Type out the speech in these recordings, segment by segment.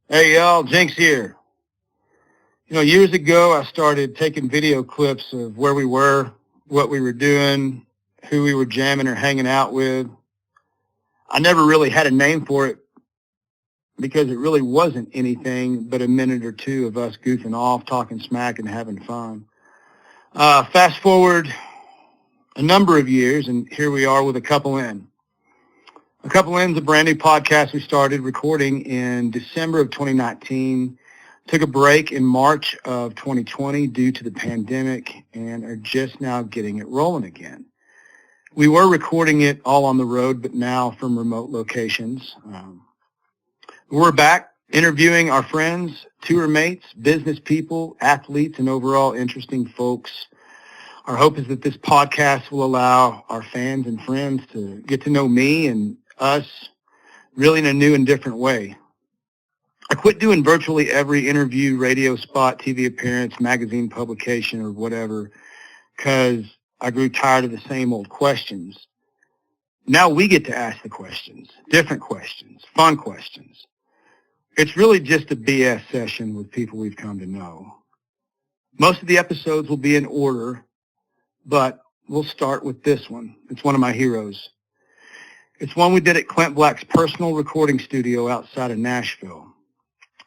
Hey y'all, Jinks here. Years ago I started taking video clips of where we were, what we were doing, who we were jamming or hanging out with. I never really had a name for it because it really wasn't anything but a minute or two of us goofing off, talking smack and having fun. Fast forward a number of years and here we are with A Couple In. A Couple In's a brand new podcast we started recording in December of 2019. Took a break in March of 2020 due to the pandemic and are just now getting it rolling again. We were recording it all on the road, but now from remote locations. We're back interviewing our friends, tour mates, business people, athletes, and overall interesting folks. Our hope is that this podcast will allow our fans and friends to get to know me and us really in a new and different way. I quit doing virtually every interview, radio spot, TV appearance, magazine publication, or whatever, because I grew tired of the same old questions. Now we get to ask the questions, different questions, fun questions. It's really just a BS session with people we've come to know. Most of the episodes will be in order, but we'll start with this one. It's one of my heroes. It's one we did at Clint Black's personal recording studio outside of Nashville.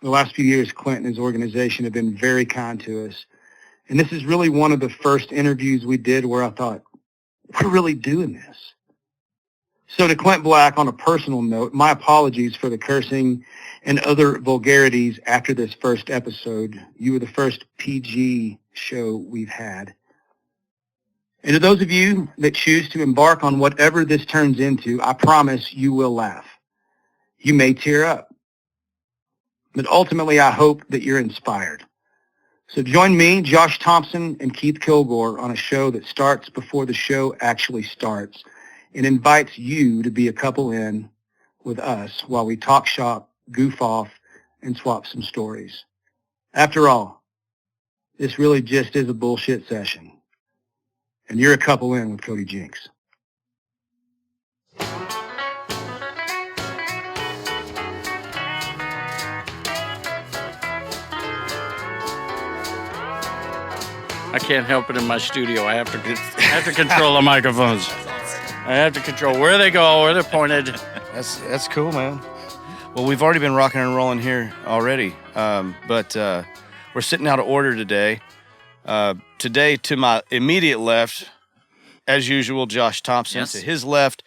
The last few years, Clint and his organization have been very kind to us. And this is really one of the first interviews we did where I thought, we're really doing this. So to Clint Black, on a personal note, my apologies for the cursing and other vulgarities after this first episode. You were the first PG show we've had. And to those of you that choose to embark on whatever this turns into, I promise you will laugh. You may tear up. But ultimately, I hope that you're inspired. So join me, Josh Thompson, and Keith Kilgore on a show that starts before the show actually starts and invites you to be a couple in with us while we talk shop, goof off, and swap some stories. After all, this really just is a bullshit session. And you're a couple in with Cody Jinks. I can't help it in my studio. I have to control the microphones. I have to control where they go, where they're pointed. That's cool, man. Well, we've already been rocking and rolling here already, but we're sitting out of order today. Today, to my immediate left, as usual, Josh Thompson. Yes. To his left,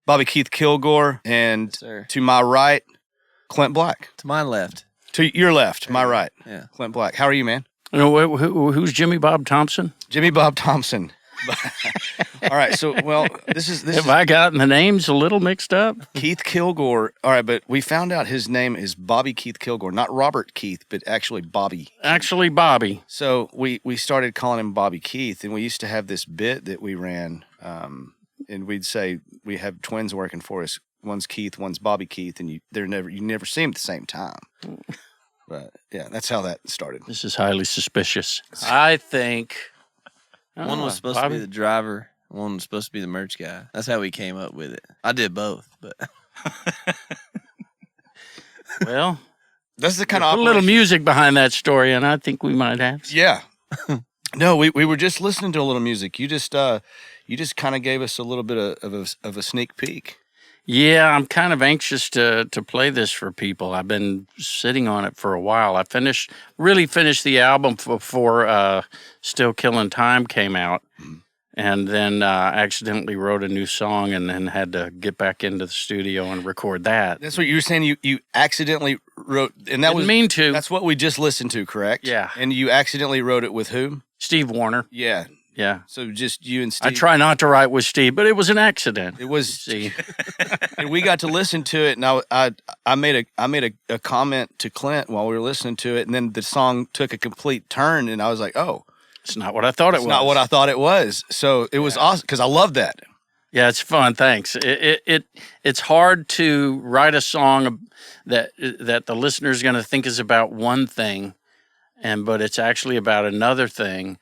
Bobby Keith Kilgore. And Yes, to my right, Clint Black. to my left. To your left, my right, Yeah. Clint Black. How are you, man? You know, who's Jimmy Bob Thompson? Jimmy Bob Thompson. All right, so, well, this Have is I gotten the names a little mixed up? Keith Kilgore. All right, but we found out his name is Bobby Keith Kilgore, not Robert Keith, but actually Bobby. Actually, Bobby. So we started calling him Bobby Keith, and we used to have this bit that we ran, and we'd say we have twins working for us. One's Keith, one's Bobby Keith, and you never see them at the same time. But yeah, that's how that started. This is highly suspicious. I think One was supposed to be the driver. One was supposed to be the merch guy. That's how we came up with it. I did both, but Well, That's the kind put of a little music behind that story, and I think we might have. Yeah. No, we were just listening to a little music. You just kind of gave us a little bit of a sneak peek. Yeah, I'm kind of anxious to play this for people. I've been sitting on it for a while. I really finished the album before Still Killing Time came out, and then accidentally wrote a new song and then had to get back into the studio and record that. That's what you were saying. You accidentally wrote, and that Didn't was mean to. That's what we just listened to, correct? Yeah. And you accidentally wrote it with whom? Steve Warner. Yeah. Yeah. So just you and Steve. I try not to write with Steve, but it was an accident. It was. See, And we got to listen to it, and I made a comment to Clint while we were listening to it, and then the song took a complete turn, and I was like, oh, it's not what I thought it was. it's not what I thought it was. So it was awesome because I love that. Yeah, it's fun. Thanks. It's hard to write a song that the listener is going to think is about one thing, but it's actually about another thing,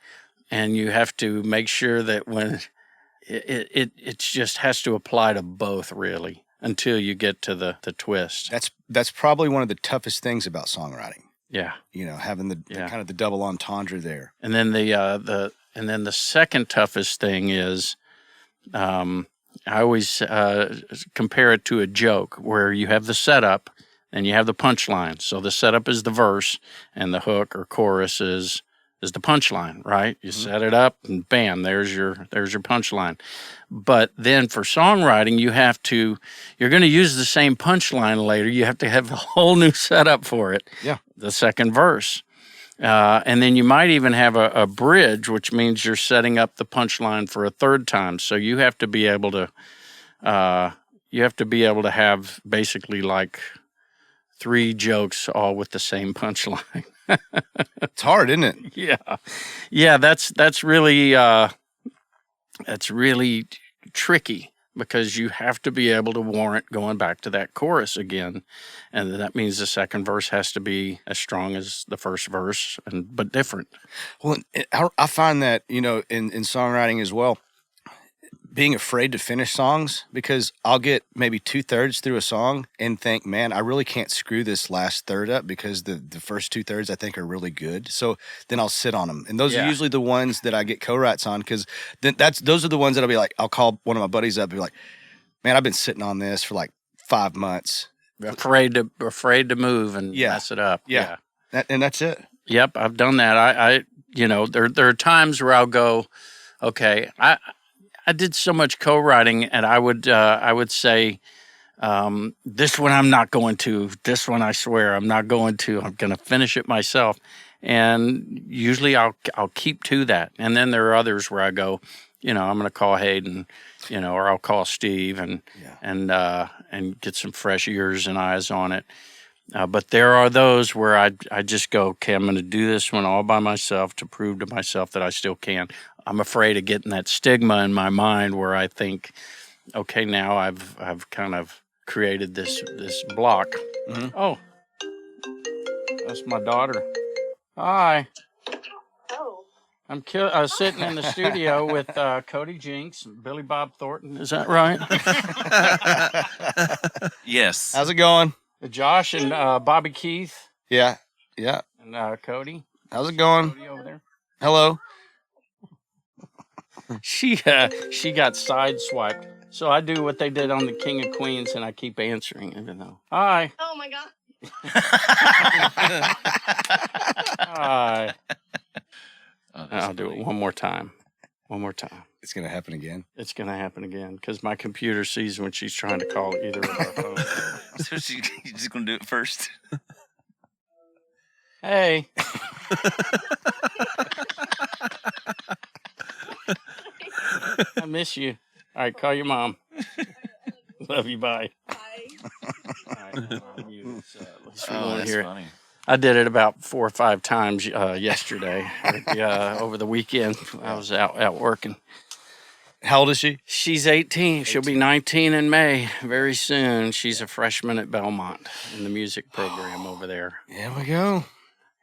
and you have to make sure that when it just has to apply to both, really. until you get to the twist. That's probably one of the toughest things about songwriting. Yeah. Having the kind of the double entendre there. And then the second toughest thing is, I always compare it to a joke where you have the setup and you have the punchline. So the setup is the verse, and the hook or chorus is the punchline, right? You set it up, and bam, there's your punchline. But then for songwriting, you're going to use the same punchline later. You have to have a whole new setup for it. Yeah. The second verse. And then you might even have a bridge, which means you're setting up the punchline for a third time. So you have to be able to have basically like 3 jokes all with the same punchline. It's hard, isn't it? Yeah. That's really tricky, because you have to be able to warrant going back to that chorus again, and that means the second verse has to be as strong as the first verse, but different. Well, I find that in songwriting as well, being afraid to finish songs, because I'll get maybe 2/3 through a song and think, man, I really can't screw this last third up, because the first 2/3 I think are really good. So then I'll sit on them. And those are usually the ones that I get co-writes on, because those are the ones that I'll be like, I'll call one of my buddies up and be like, man, I've been sitting on this for like 5 months. Afraid to move and mess it up. Yeah. And that's it. Yep, I've done that. There are times where I'll go, okay, I did so much co-writing, and I would say, this one I'm not going to. This one I swear I'm not going to. I'm going to finish it myself. And usually I'll keep to that. And then there are others where I go, I'm going to call Hayden, or I'll call Steve and get some fresh ears and eyes on it. But there are those where I just go, okay, I'm going to do this one all by myself to prove to myself that I still can. I'm afraid of getting that stigma in my mind where I think, okay, now I've kind of created this block. Mm-hmm. Oh, that's my daughter. Hi. Oh. I'm sitting in the studio with Cody Jinks and Billy Bob Thornton. Is that right? Yes. How's it going? Josh and Bobby Keith. Yeah. And Cody. How's it going? Cody over there. Hello. She got sideswiped. So I do what they did on the King of Queens, and I keep answering, even though. Hi. Oh my God. Hi. Oh, I'll do it one more time. It's going to happen again. It's going to happen again, because my computer sees when she's trying to call either of our phones. So you're just going to do it first? Hey. I miss you. All right, call your mom. Love you. Bye. Bye. All right, at least we Oh, won't that's hear it. funny. I did it about 4 or 5 times yesterday. Over the weekend, I was out working. How old is she? She's 18. She'll be 19 in May, very soon. She's a freshman at Belmont in the music program over there. Here we go.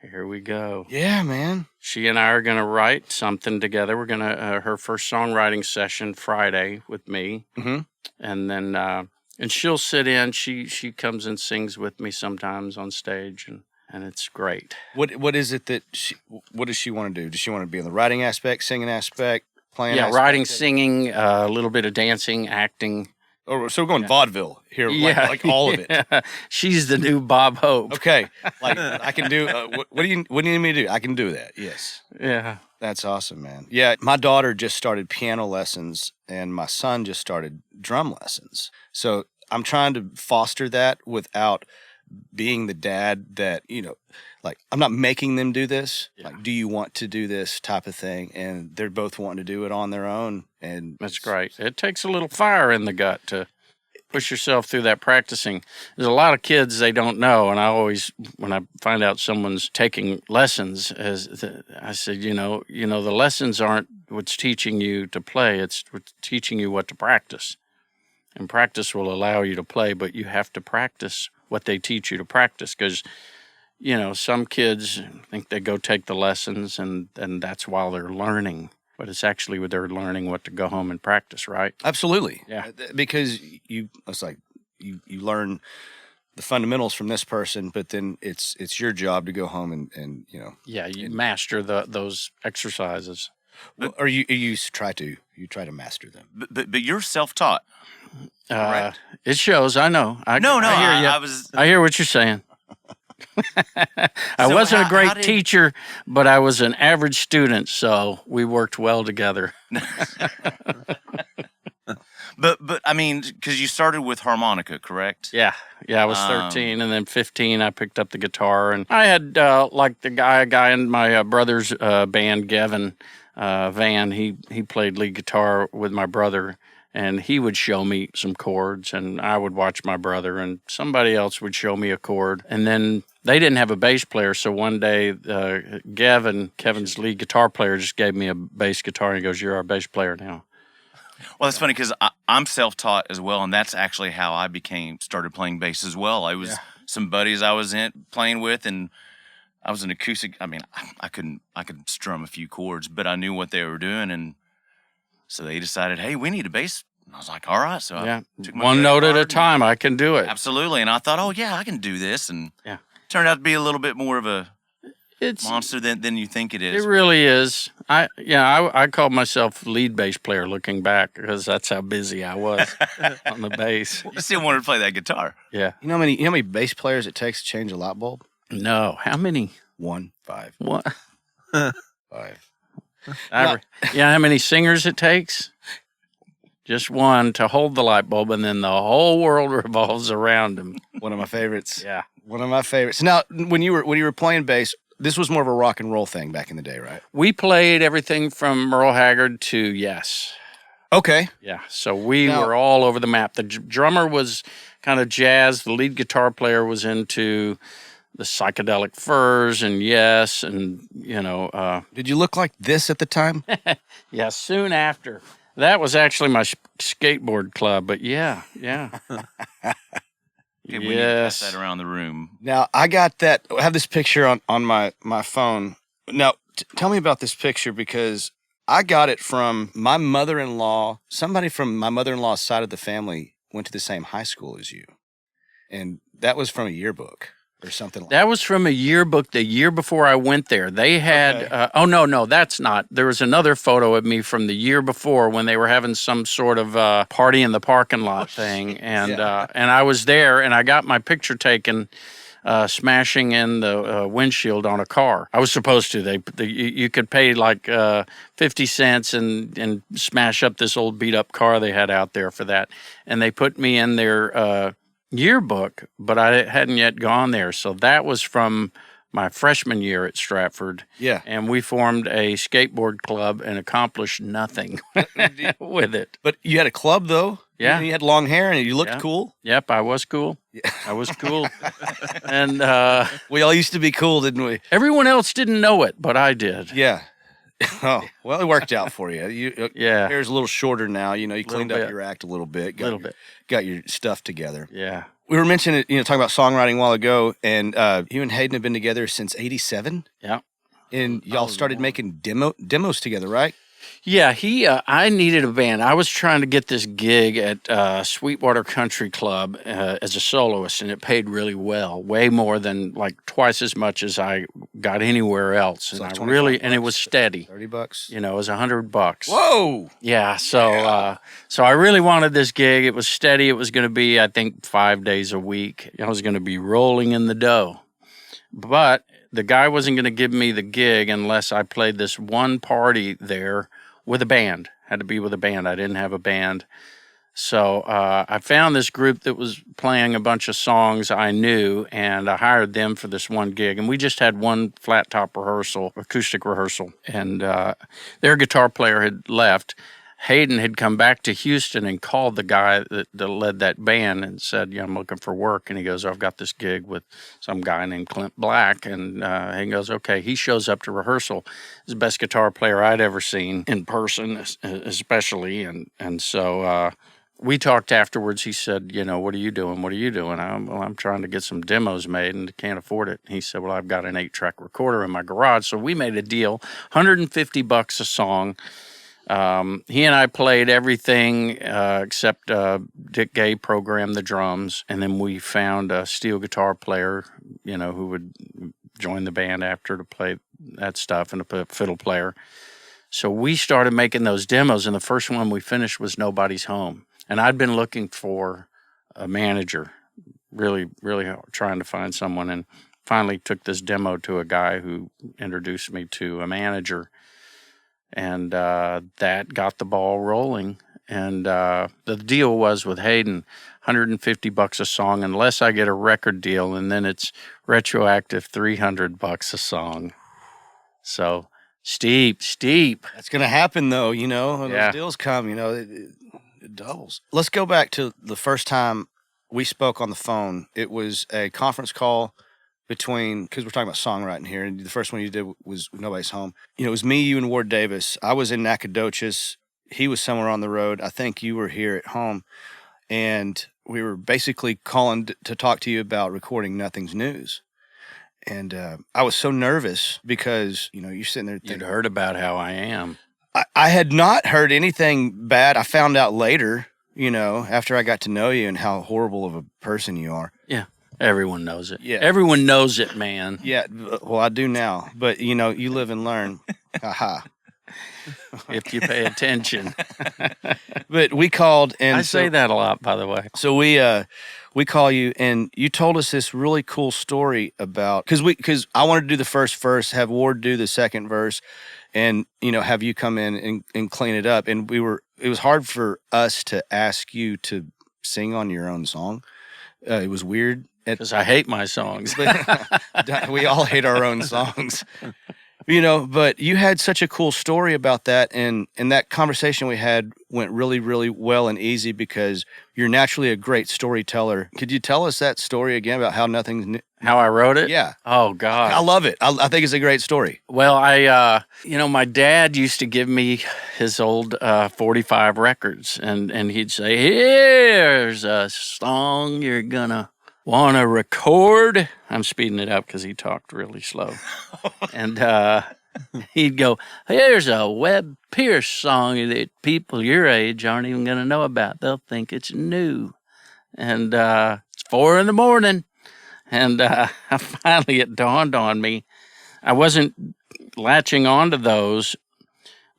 Here we go. Yeah, man. She and I are going to write something together. We're going to, her first songwriting session Friday with me. Mm-hmm. And then, and she'll sit in. She comes and sings with me sometimes on stage, and it's great. What is it that what does she want to do? Does she want to be in the writing aspect, singing aspect, playing Yeah, aspect? writing, singing, a little bit of dancing, acting. Oh, so we're going vaudeville here, like all of it. Yeah. She's the new Bob Hope. Okay, like I can do. What do you need me to do? I can do that. Yes. Yeah. That's awesome, man. Yeah, my daughter just started piano lessons, and my son just started drum lessons. So I'm trying to foster that without being the dad that, like, I'm not making them do this. Yeah. Like, do you want to do this type of thing? And they're both wanting to do it on their own. And That's great. It takes a little fire in the gut to push yourself through that practicing. There's a lot of kids they don't know, and I always, when I find out someone's taking lessons, I said, the lessons aren't what's teaching you to play, it's what's teaching you what to practice. And practice will allow you to play, but you have to practice what they teach you to practice, because some kids think they go take the lessons and that's while they're learning, but it's actually when they're learning what to go home and practice, right? absolutely. Yeah. Because it's like you learn the fundamentals from this person, but then it's your job to go home and you master those exercises. Or you try to master them. But you're self-taught. Correct. It shows. I know. I hear you. I hear what you're saying. I wasn't a great teacher, but I was an average student, so we worked well together. But I mean, because you started with harmonica, correct? Yeah. I was 13, and then 15, I picked up the guitar, and I had like a guy in my brother's band, Gavin Van. He played lead guitar with my brother, and he would show me some chords, and I would watch my brother, and somebody else would show me a chord, and then they didn't have a bass player, so one day Kevin's lead guitar player, just gave me a bass guitar, and he goes, "You're our bass player now." Well, that's funny because I'm self-taught as well, and that's actually how I started playing bass as well. I was some buddies I was playing with, and I was an acoustic. I mean, I could strum a few chords, but I knew what they were doing, and so they decided, hey, we need a bass. And I was like, all right. So I took my one note at a time. I can do it. Absolutely. And I thought, oh yeah, I can do this, and turned out to be a little bit more of a monster than you think it is. It really is. I called myself lead bass player looking back because that's how busy I was on the bass. You still wanted to play that guitar. Yeah. You know how many bass players it takes to change a light bulb? No. How many? 5. What? 5. How many singers it takes? Just one to hold the light bulb, and then the whole world revolves around him. One of my favorites. Yeah. One of my favorites. Now, when you were playing bass, this was more of a rock and roll thing back in the day, right? We played everything from Merle Haggard to Yes. Okay. Yeah, so we were all over the map. The drummer was kind of jazz. The lead guitar player was into the Psychedelic Furs and Yes, and, Did you look like this at the time? Yeah, soon after. That was actually my skateboard club, but yeah. Okay, we need to pass that around the room. Now, I got that. I have this picture on my phone. Now, tell me about this picture, because I got it from my mother-in-law. Somebody from my mother-in-law's side of the family went to the same high school as you. And that was from a yearbook or something like that. That was from a yearbook the year before I went there. They had, no, that's not. There was another photo of me from the year before when they were having some sort of party in the parking lot thing. And and I was there, and I got my picture taken smashing in the windshield on a car. I was supposed to. You could pay like 50 cents and smash up this old beat-up car they had out there for that. And they put me in their yearbook, but I hadn't yet gone there. So that was from my freshman year at Stratford. Yeah. And we formed a skateboard club and accomplished nothing with it. But you had a club, though? Yeah. You had long hair and you looked cool? Yep, I was cool. I was cool. And we all used to be cool, didn't we? Everyone else didn't know it, but I did. Yeah. Oh, well, it worked out for you. Your hair's a little shorter now. You cleaned up your act a little bit. Got your stuff together. Yeah. We were mentioning, talking about songwriting a while ago, and you and Hayden have been together since '87. Yeah. And y'all started making demos together, right? Yeah, I needed a band. I was trying to get this gig at Sweetwater Country Club as a soloist, and it paid really well, way more than like twice as much as I got anywhere else. And like and it was steady. $30. It was $100. Whoa! Yeah, so I really wanted this gig. It was steady. It was going to be, I think, 5 days a week. I was going to be rolling in the dough, but the guy wasn't going to give me the gig unless I played this one party there with a band. Had to be with a band. I didn't have a band. So I found this group that was playing a bunch of songs I knew, and I hired them for this one gig. And we just had one flat top rehearsal, acoustic rehearsal. And their guitar player had left. Hayden had come back to Houston and called the guy that led that band and said, I'm looking for work. And he goes, I've got this gig with some guy named Clint Black. And he goes, okay. He shows up to rehearsal. He's the best guitar player I'd ever seen in person, especially. And so we talked afterwards. He said, what are you doing? What are you doing? I'm trying to get some demos made and can't afford it. He said, well, I've got an 8-track recorder in my garage. So we made a deal, $150 a song. He and I played everything except Dick Gay programmed the drums, and then we found a steel guitar player, who would join the band after to play that stuff, and a fiddle player. So we started making those demos, and the first one we finished was Nobody's Home. And I'd been looking for a manager, really, really trying to find someone, and finally took this demo to a guy who introduced me to a manager. And that got the ball rolling. And the deal was with Hayden, $150 a song, unless I get a record deal, and then it's retroactive $300 a song. So steep. That's going to happen, though, when those deals come, it doubles. Let's go back to the first time we spoke on the phone. It was a conference call because we're talking about songwriting here, and the first one you did was Nobody's Home. It was me, you, and Ward Davis. I was in Nacogdoches. He was somewhere on the road. I think you were here at home, and we were basically calling to talk to you about recording Nothing's News. And I was so nervous because, you're sitting there thinking... You'd heard about how I am. I had not heard anything bad. I found out later, after I got to know you and how horrible of a person you are. Yeah. Everyone knows it. Yeah. Everyone knows it, man. Yeah. Well, I do now. But, you live and learn. Ha-ha. If you pay attention. But we called and... I say that a lot, by the way. So we call you, and you told us this really cool story about... Because I wanted to do the first verse, have Ward do the second verse, and, have you come in and clean it up. And it was hard for us to ask you to sing on your own song. It was weird. Because I hate my songs. We all hate our own songs. But you had such a cool story about that, and that conversation we had went really, really well and easy because you're naturally a great storyteller. Could you tell us that story again about how How I wrote it? Yeah. Oh, God. I love it. I think it's a great story. Well, my dad used to give me his old 45 records, and he'd say, here's a song you're gonna want to record. I'm speeding it up because he talked really slow. And he'd go, here's a Webb Pierce song that people your age aren't even going to know about. They'll think it's new. And it's 4 a.m. And finally it dawned on me. I wasn't latching onto those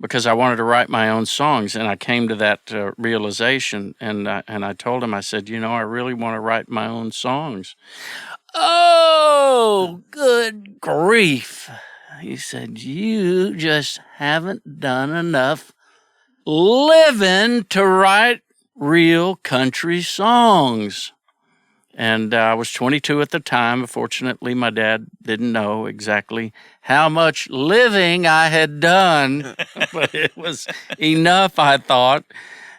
because I wanted to write my own songs, and I came to that realization, and I told him, I said, I really want to write my own songs. Oh, good grief. He said, you just haven't done enough living to write real country songs. And I was 22 at the time. Fortunately, my dad didn't know exactly how much living I had done, but it was enough, I thought.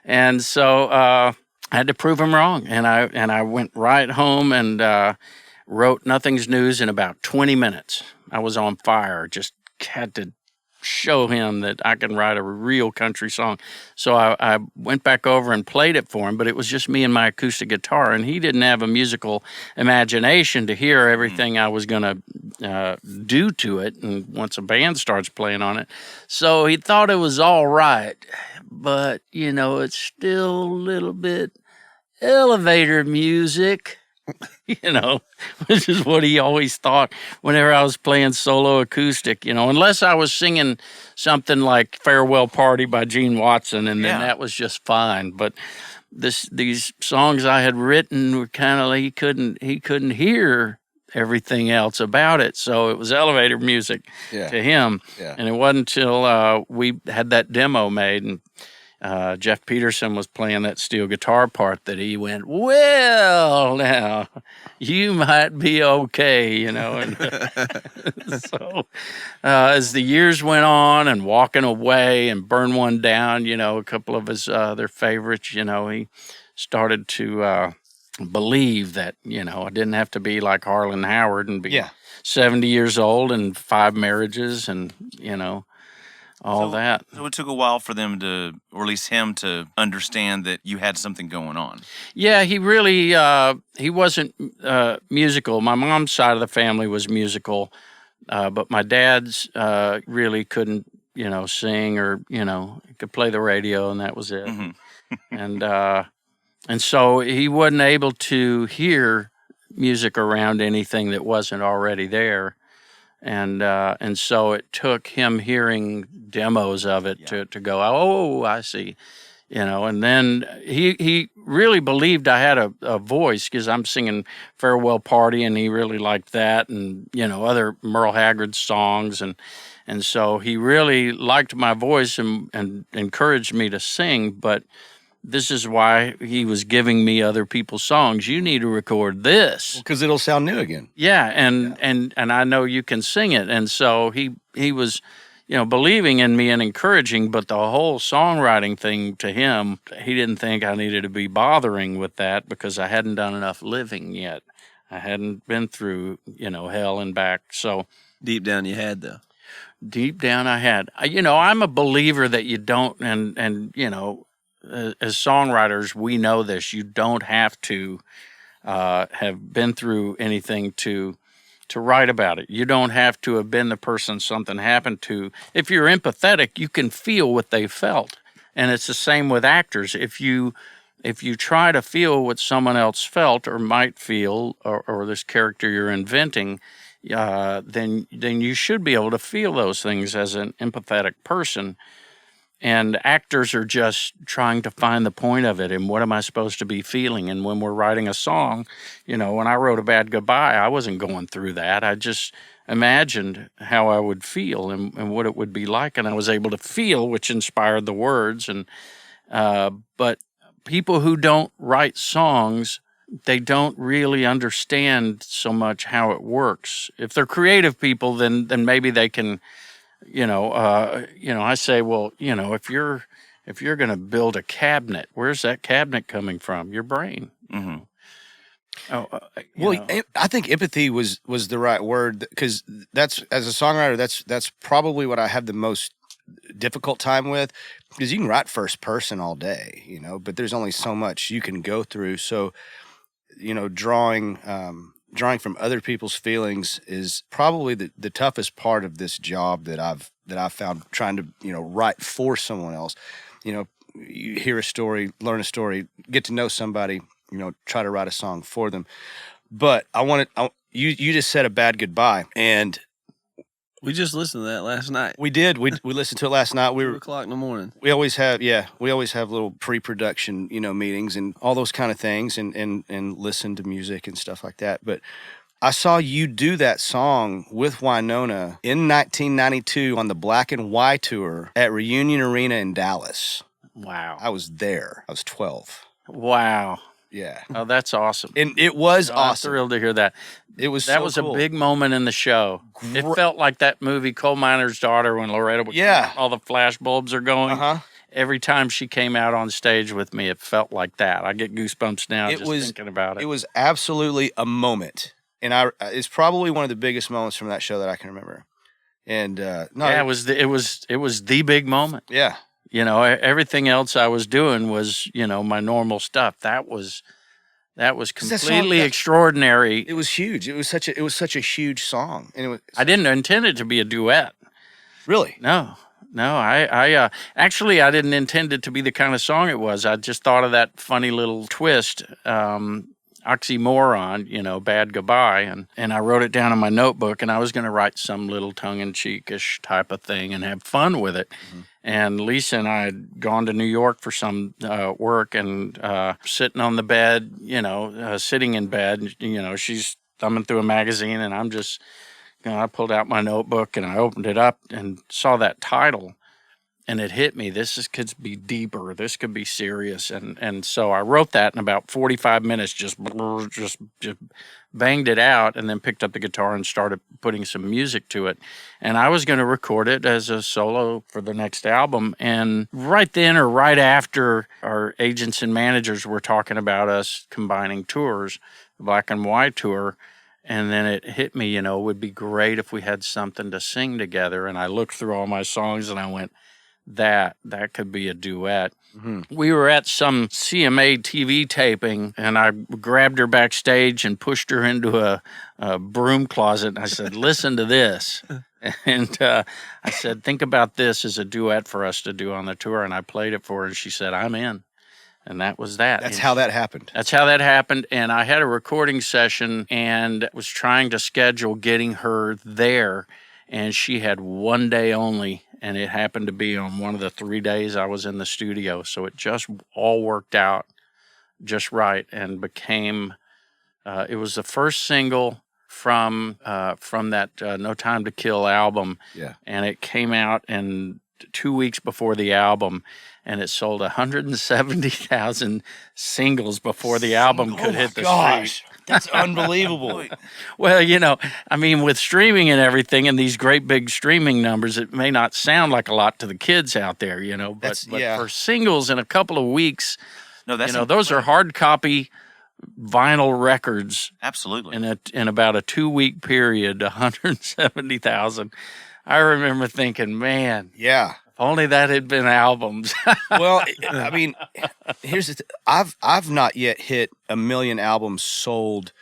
And so I had to prove him wrong. And I went right home and wrote Nothing's News in about 20 minutes. I was on fire, just had to show him that I can write a real country song. So I went back over and played it for him, but it was just me and my acoustic guitar, and he didn't have a musical imagination to hear everything I was going to do to it, and once a band starts playing on it. So he thought it was all right, but, it's still a little bit elevator music. Which is what he always thought whenever I was playing solo acoustic, unless I was singing something like Farewell Party by Gene Watson, and then that was just fine. But these songs I had written were kind of like he couldn't hear everything else about it, so it was elevator music to him. Yeah. And it wasn't until we had that demo made, and Jeff Peterson was playing that steel guitar part that he went, well, now, you might be okay, And so as the years went on and Walking Away and Burn One Down, a couple of his other favorites, he started to believe that, I didn't have to be like Harlan Howard and be 70 years old and 5 marriages and, all that. So it took a while for them to, or at least him to understand that you had something going on. Yeah, he really, he wasn't musical. My mom's side of the family was musical, but my dad's really couldn't sing or, could play the radio and that was it. Mm-hmm. And so he wasn't able to hear music around anything that wasn't already there. And so it took him hearing demos of it to go, oh, I see, and then he really believed I had a voice because I'm singing Farewell Party and he really liked that and, other Merle Haggard songs. And so he really liked my voice and encouraged me to sing, but this is why he was giving me other people's songs. You need to record this because it'll sound new again. Yeah, and I know you can sing it. And so he was, believing in me and encouraging. But the whole songwriting thing to him, he didn't think I needed to be bothering with that because I hadn't done enough living yet. I hadn't been through hell and back. So deep down you had though. Deep down I had. I'm a believer that you don't and as songwriters, we know this. You don't have to have been through anything to write about it. You don't have to have been the person something happened to. If you're empathetic, you can feel what they felt. And it's the same with actors. If you try to feel what someone else felt or might feel, or this character you're inventing, then you should be able to feel those things as an empathetic person. And actors are just trying to find the point of it and what am I supposed to be feeling? And when we're writing a song, when I wrote A Bad Goodbye, I wasn't going through that. I just imagined how I would feel and what it would be like. And I was able to feel, which inspired the words. But people who don't write songs, they don't really understand so much how it works. If they're creative people, then maybe they can... I say, well, if you're going to build a cabinet, where's that cabinet coming from? Your brain. Mm-hmm. I think empathy was the right word because that's, as a songwriter, that's probably what I have the most difficult time with because you can write first person all day, but there's only so much you can go through. So, drawing from other people's feelings is probably the toughest part of this job that I've found, trying to write for someone else. You hear a story, learn a story, get to know somebody, try to write a song for them. But you just said A Bad Goodbye, and we just listened to that last night. We did. We listened to it last night. 2 o'clock in the morning. We always have little pre-production, meetings and all those kind of things and listen to music and stuff like that. But I saw you do that song with Winona in 1992 on the Black and White tour at Reunion Arena in Dallas. Wow. I was there. I was 12. Wow. Yeah. Oh, that's awesome. And it was awesome. I'm thrilled to hear that. It was that so was cool. A big moment in the show. It felt like that movie Coal Miner's Daughter when Loretta would all the flash bulbs are going. Uh-huh. Every time she came out on stage with me, it felt like that. I get goosebumps now thinking about it. It was absolutely a moment. And it's probably one of the biggest moments from that show that I can remember. And it was the big moment. Yeah. Everything else I was doing was, my normal stuff. That was completely extraordinary. It was huge. It was such a huge song. And I didn't intend it to be a duet. Really? No. I actually I didn't intend it to be the kind of song it was. I just thought of that funny little twist, oxymoron, Bad Goodbye, and I wrote it down in my notebook, and I was going to write some little tongue-in-cheekish type of thing and have fun with it. Mm-hmm. And Lisa and I had gone to New York for some work, and sitting on the bed, sitting in bed, she's thumbing through a magazine, and I'm just, I pulled out my notebook and I opened it up and saw that title. And it hit me. This could be deeper. This could be serious. And so I wrote that in about 45 minutes, just banged it out, and then picked up the guitar and started putting some music to it. And I was going to record it as a solo for the next album. And right then or right after, our agents and managers were talking about us combining tours, the Black and White tour. And then it hit me, it would be great if we had something to sing together. And I looked through all my songs and I went, that could be a duet. Mm-hmm. We were at some CMA TV taping, and I grabbed her backstage and pushed her into a broom closet, and I said, listen to this. And I said, think about this as a duet for us to do on the tour. And I played it for her, and she said, I'm in. And that was that. That's how that happened. That's how that happened. And I had a recording session and was trying to schedule getting her there. And she had one day only. And it happened to be on one of the 3 days I was in the studio. So it just all worked out just right and became, it was the first single from that No Time to Kill album. Yeah. And it came out in 2 weeks before the album, and it sold 170,000 singles before the album could hit the street. That's unbelievable. Well, you know, I mean, with streaming and everything and these great big streaming numbers, it may not sound like a lot to the kids out there, you know, but for singles in a couple of weeks, those are hard copy vinyl records. Absolutely. In about a 2 week period, 170,000. I remember thinking, man, yeah, if only that had been albums. Well, I mean, here's the I've not yet hit 1 million albums sold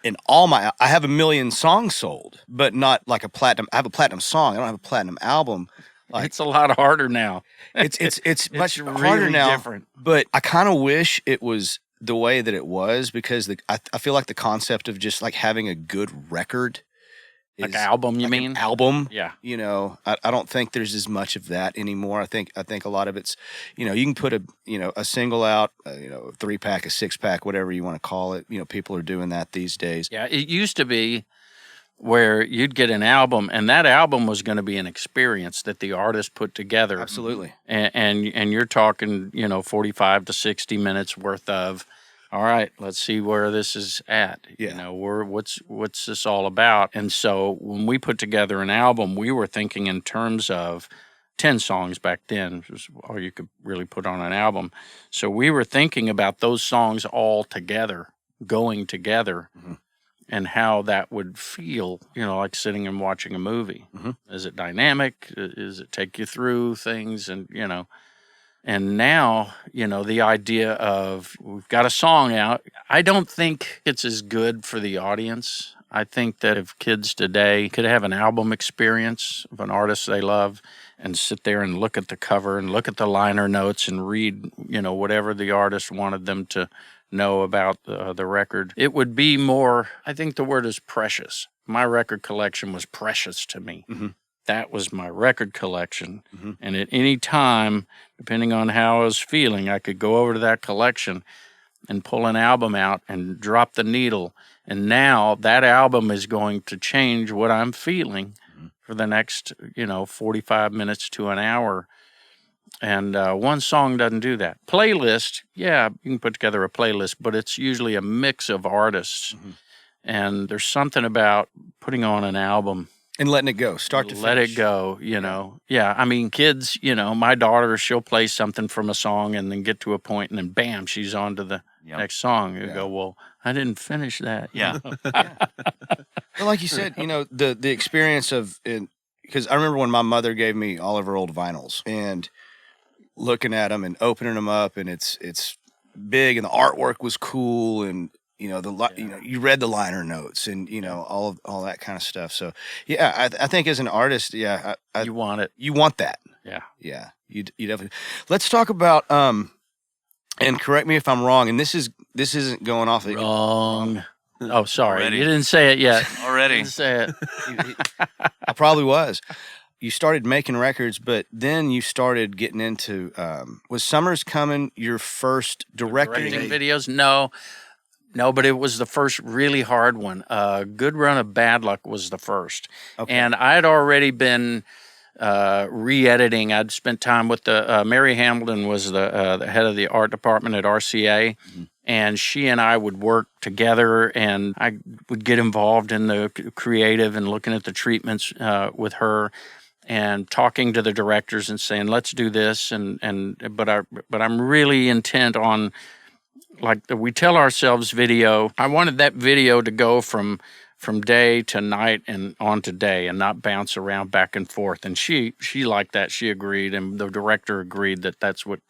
in all my. I have 1 million songs sold, but not like a platinum. I have a platinum song. I don't have a platinum album. Like, it's a lot harder now. It's much really harder now. Different. But I kind of wish it was the way that it was, because I feel like the concept of just like having a good record. Like album, you mean? An album. Yeah. You know, I don't think there's as much of that anymore. I think a lot of it's, you know, you can put a single out, a 3-pack, a 6-pack, whatever you want to call it. You know, people are doing that these days. Yeah, it used to be where you'd get an album, and that album was going to be an experience that the artist put together. Absolutely. And you're talking, 45 to 60 minutes worth of, all right, let's see where this is at. Yeah. What's this all about? And so when we put together an album, we were thinking in terms of 10 songs back then, which was all you could really put on an album. So we were thinking about those songs all together, going together, and how that would feel, like sitting and watching a movie. Is it dynamic? Does it take you through things? And now, the idea of we've got a song out, I don't think it's as good for the audience. I think that if kids today could have an album experience of an artist they love and sit there and look at the cover and look at the liner notes and read, whatever the artist wanted them to know about the record, it would be more, I think the word is precious. My record collection was precious to me. That was my record collection. And at any time, depending on how I was feeling, I could go over to that collection and pull an album out and drop the needle. And now that album is going to change what I'm feeling for the next, 45 minutes to an hour. And one song doesn't do that. Playlist, yeah, you can put together a playlist, but it's usually a mix of artists. And there's something about putting on an album and letting it go, start to finish. Let it go, Yeah, I mean, kids, my daughter, she'll play something from a song and then get to a point and then bam, she's on to the next song. You go, well, I didn't finish that. Yeah. Well, like you said, the experience of it, because I remember when my mother gave me all of her old vinyls and looking at them and opening them up, and it's big and the artwork was cool, and you read the liner notes and all that kind of stuff. So yeah, I think as an artist, you want it. You want that. Yeah. You definitely. Let's talk about and correct me if I'm wrong. And this isn't going off the wrong. Oh, sorry, Already. You didn't say it yet. Already. You didn't say it. I probably was. You started making records, but then you started getting into was Summer's Coming your first directing videos? No, but it was the first really hard one. Good Run of Bad Luck was the first. Okay. And I had already been re-editing. I'd spent time with Mary Hamilton was the head of the art department at RCA, and she and I would work together, and I would get involved in the creative and looking at the treatments with her and talking to the directors and saying, let's do this. But I'm really intent on, like we tell ourselves video. I wanted that video to go from day to night and on to day and not bounce around back and forth. And she liked that. She agreed, and the director agreed that that's what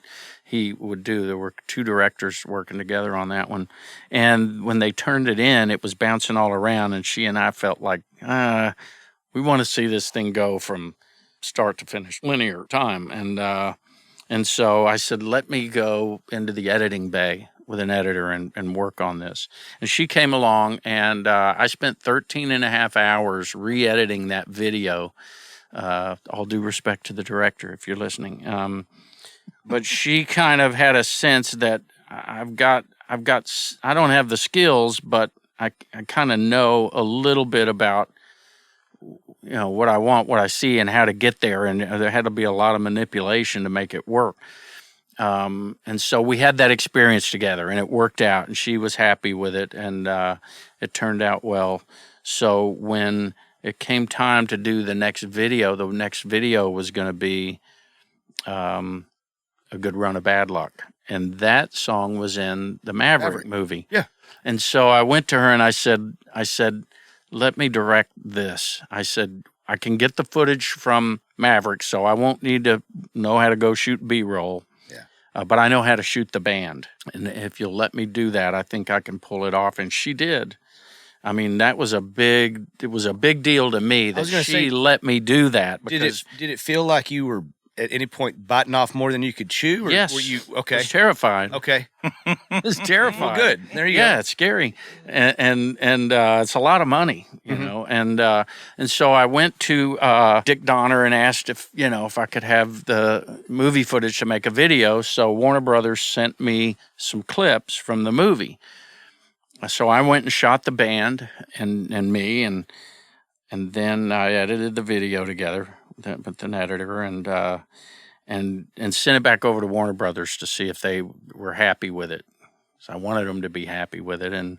he would do. There were 2 directors working together on that one. And when they turned it in, it was bouncing all around, and she and I felt like, We want to see this thing go from start to finish, linear time. And so I said, let me go into the editing bay with an editor and work on this. And she came along, and I spent 13 and a half hours re-editing that video. All due respect to the director, if you're listening. But she kind of had a sense that I don't have the skills, but I kind of know a little bit about, what I want, what I see, and how to get there. And there had to be a lot of manipulation to make it work. And so we had that experience together, and it worked out, and she was happy with it, and it turned out well. So when it came time to do the next video was going to be A Good Run of Bad Luck. And that song was in the Maverick movie. Yeah. And so I went to her and I said, let me direct this. I said, I can get the footage from Maverick, so I won't need to know how to go shoot B-roll. Yeah. But I know how to shoot the band. And if you'll let me do that, I think I can pull it off. And she did. I mean, it was a big deal to me that she let me do that. Because did it feel like you were at any point biting off more than you could chew? Or yes. Were you okay? I was terrified. Okay. It was terrifying. Well, good. There you go. Yeah, it's scary, and it's a lot of money, you know. And so I went to Dick Donner and asked if I could have the movie footage to make a video. So Warner Brothers sent me some clips from the movie. So I went and shot the band and me, and then I edited the video together with an editor, and sent it back over to Warner Brothers to see if they were happy with it. So I wanted them to be happy with it, and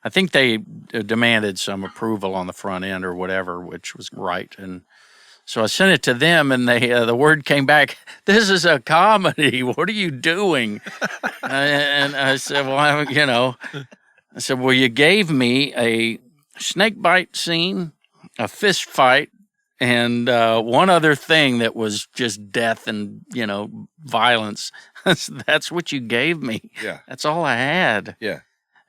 I think they demanded some approval on the front end or whatever, which was right. And so I sent it to them, and they the word came back, "This is a comedy. What are you doing?" And I said, "Well, I said, well, you gave me a snake bite scene, a fist fight, and one other thing that was just death and, violence. That's what you gave me. Yeah. That's all I had." Yeah.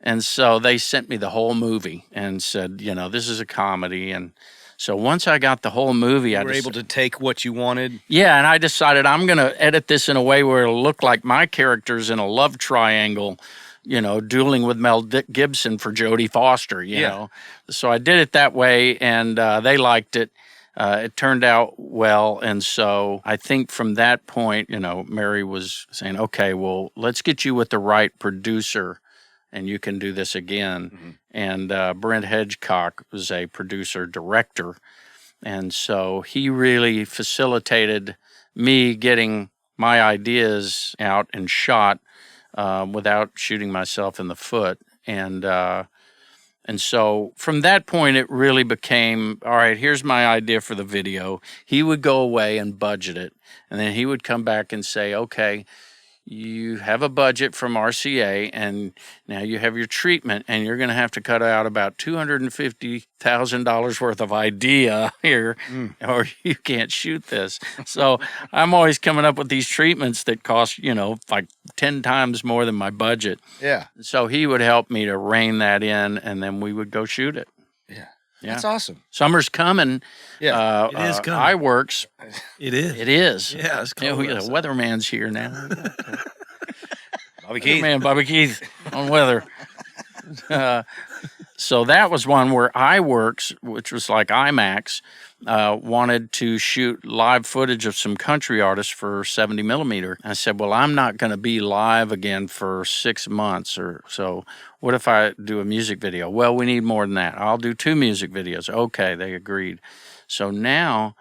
And so they sent me the whole movie and said, this is a comedy. And so once I got the whole movie, you were able to take what you wanted. Yeah, and I decided I'm going to edit this in a way where it'll look like my character's in a love triangle, dueling with Mel Gibson for Jodie Foster, you know. So I did it that way, and they liked it. It turned out well, and so I think from that point, Mary was saying, okay, well, let's get you with the right producer, and you can do this again. Mm-hmm. And Brent Hedgecock was a producer-director, and so he really facilitated me getting my ideas out and shot without shooting myself in the foot. And so from that point, it really became, all right, here's my idea for the video. He would go away and budget it. And then he would come back and say, okay, you have a budget from RCA, and now you have your treatment, and you're going to have to cut out about $250,000 worth of idea here, or you can't shoot this. So I'm always coming up with these treatments that cost, like 10 times more than my budget. Yeah. So he would help me to rein that in, and then we would go shoot it. Yeah. Yeah. That's awesome. Summer's coming. Yeah, it is coming. iWorks. It is. It is. Yeah, it's cold. The weatherman's here now. Bobby Keith. Man, Bobby Keith on weather. So that was one where iWorks, which was like IMAX, wanted to shoot live footage of some country artists for 70 millimeter. I said, well, I'm not going to be live again for 6 months or so. What if I do a music video? Well, we need more than that. I'll do 2 music videos. Okay, they agreed. So now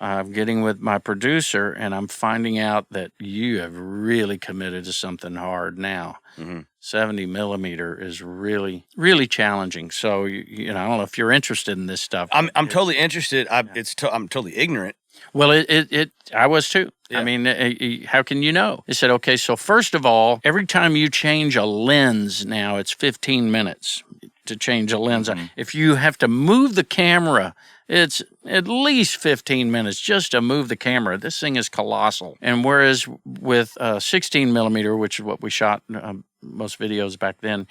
I'm getting with my producer, and I'm finding out that you have really committed to something hard now. Mm-hmm. 70 millimeter is really, really challenging. So, I don't know if you're interested in this stuff. I'm totally interested. I'm totally ignorant. Well, I was too. Yeah. I mean, how can you know? He said, okay, so first of all, every time you change a lens now, it's 15 minutes to change a lens. Mm-hmm. If you have to move the camera, it's at least 15 minutes just to move the camera. This thing is colossal. And whereas with 16 millimeter, which is what we shot most videos back then,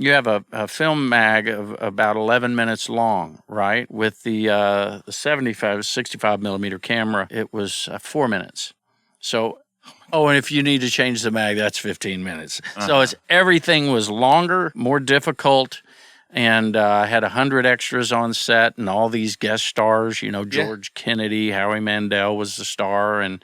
you have a film mag of about 11 minutes long, right? With the 65 millimeter camera, it was 4 minutes. So, and if you need to change the mag, that's 15 minutes. So everything was longer, more difficult. And I had 100 extras on set and all these guest stars, George Kennedy, Howie Mandel was the star, and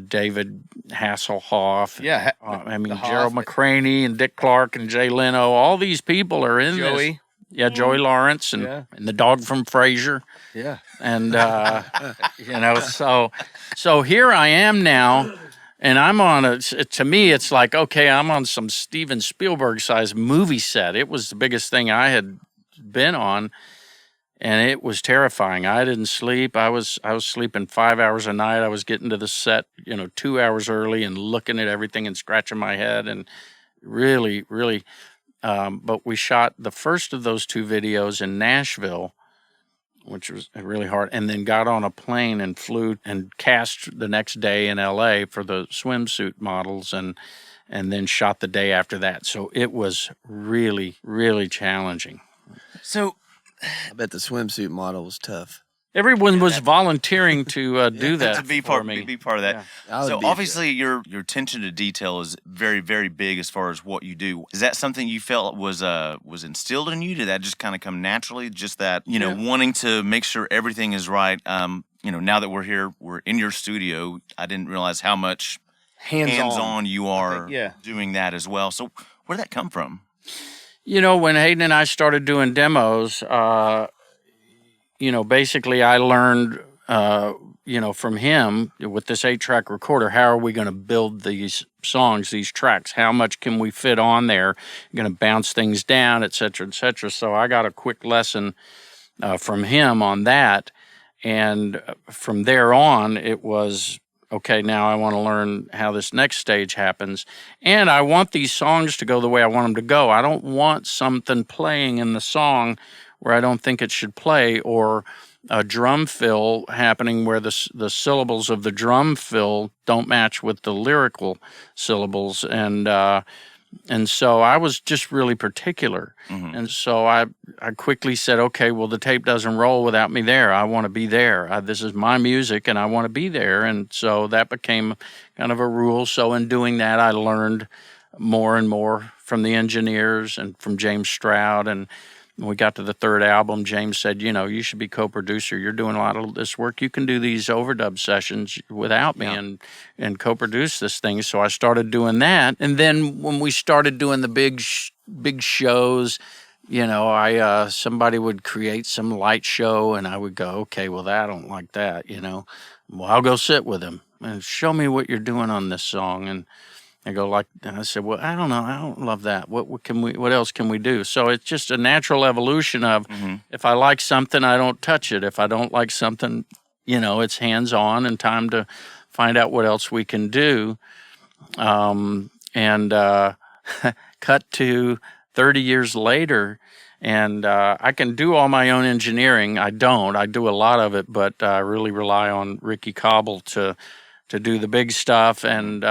David Hasselhoff. Yeah. Gerald McCraney and Dick Clark and Jay Leno. All these people are in Joey. this. Yeah, Joey Lawrence and the dog from Frasier. Yeah. And, so here I am now. And I'm on to me, it's like, okay, I'm on some Steven Spielberg-sized movie set. It was the biggest thing I had been on, and it was terrifying. I didn't sleep. I was sleeping 5 hours a night. I was getting to the set, 2 hours early and looking at everything and scratching my head, and really, really. But we shot the first of those 2 videos in Nashville, which was really hard, and then got on a plane and flew and cast the next day in LA for the swimsuit models, and then shot the day after that. So it was really, really challenging. So I bet the swimsuit model was tough. Everyone was volunteering to do that to be for part, me. Be part of that. Yeah. So obviously your attention to detail is very, very big as far as what you do. Is that something you felt was instilled in you? Did that just kind of come naturally? Just that, wanting to make sure everything is right. Now that we're here, we're in your studio. I didn't realize how much hands-on you are doing that as well. So where did that come from? When Hayden and I started doing demos, basically I learned, from him with this 8-track recorder, how are we going to build these songs, these tracks? How much can we fit on there? You're going to bounce things down, et cetera, et cetera. So I got a quick lesson from him on that. And from there on, it was, okay, now I want to learn how this next stage happens. And I want these songs to go the way I want them to go. I don't want something playing in the song where I don't think it should play, or a drum fill happening where the syllables of the drum fill don't match with the lyrical syllables. And so I was just really particular. Mm-hmm. And so I quickly said, okay, well, the tape doesn't roll without me there. I want to be there. This is my music, and I want to be there. And so that became kind of a rule. So in doing that, I learned more and more from the engineers and from James Stroud. And when we got to the third album, James said, you should be co-producer. You're doing a lot of this work. You can do these overdub sessions without me and co-produce this thing. So I started doing that. And then when we started doing the big shows, somebody would create some light show, and I would go, okay, well, I don't like that, Well, I'll go sit with him and show me what you're doing on this song. And I said, well, I don't know. I don't love that. What else can we do? So it's just a natural evolution of, if I like something, I don't touch it. If I don't like something, it's hands on and time to find out what else we can do. Cut to 30 years later, and I can do all my own engineering. I do a lot of it, but I really rely on Ricky Cobble to do the big stuff, and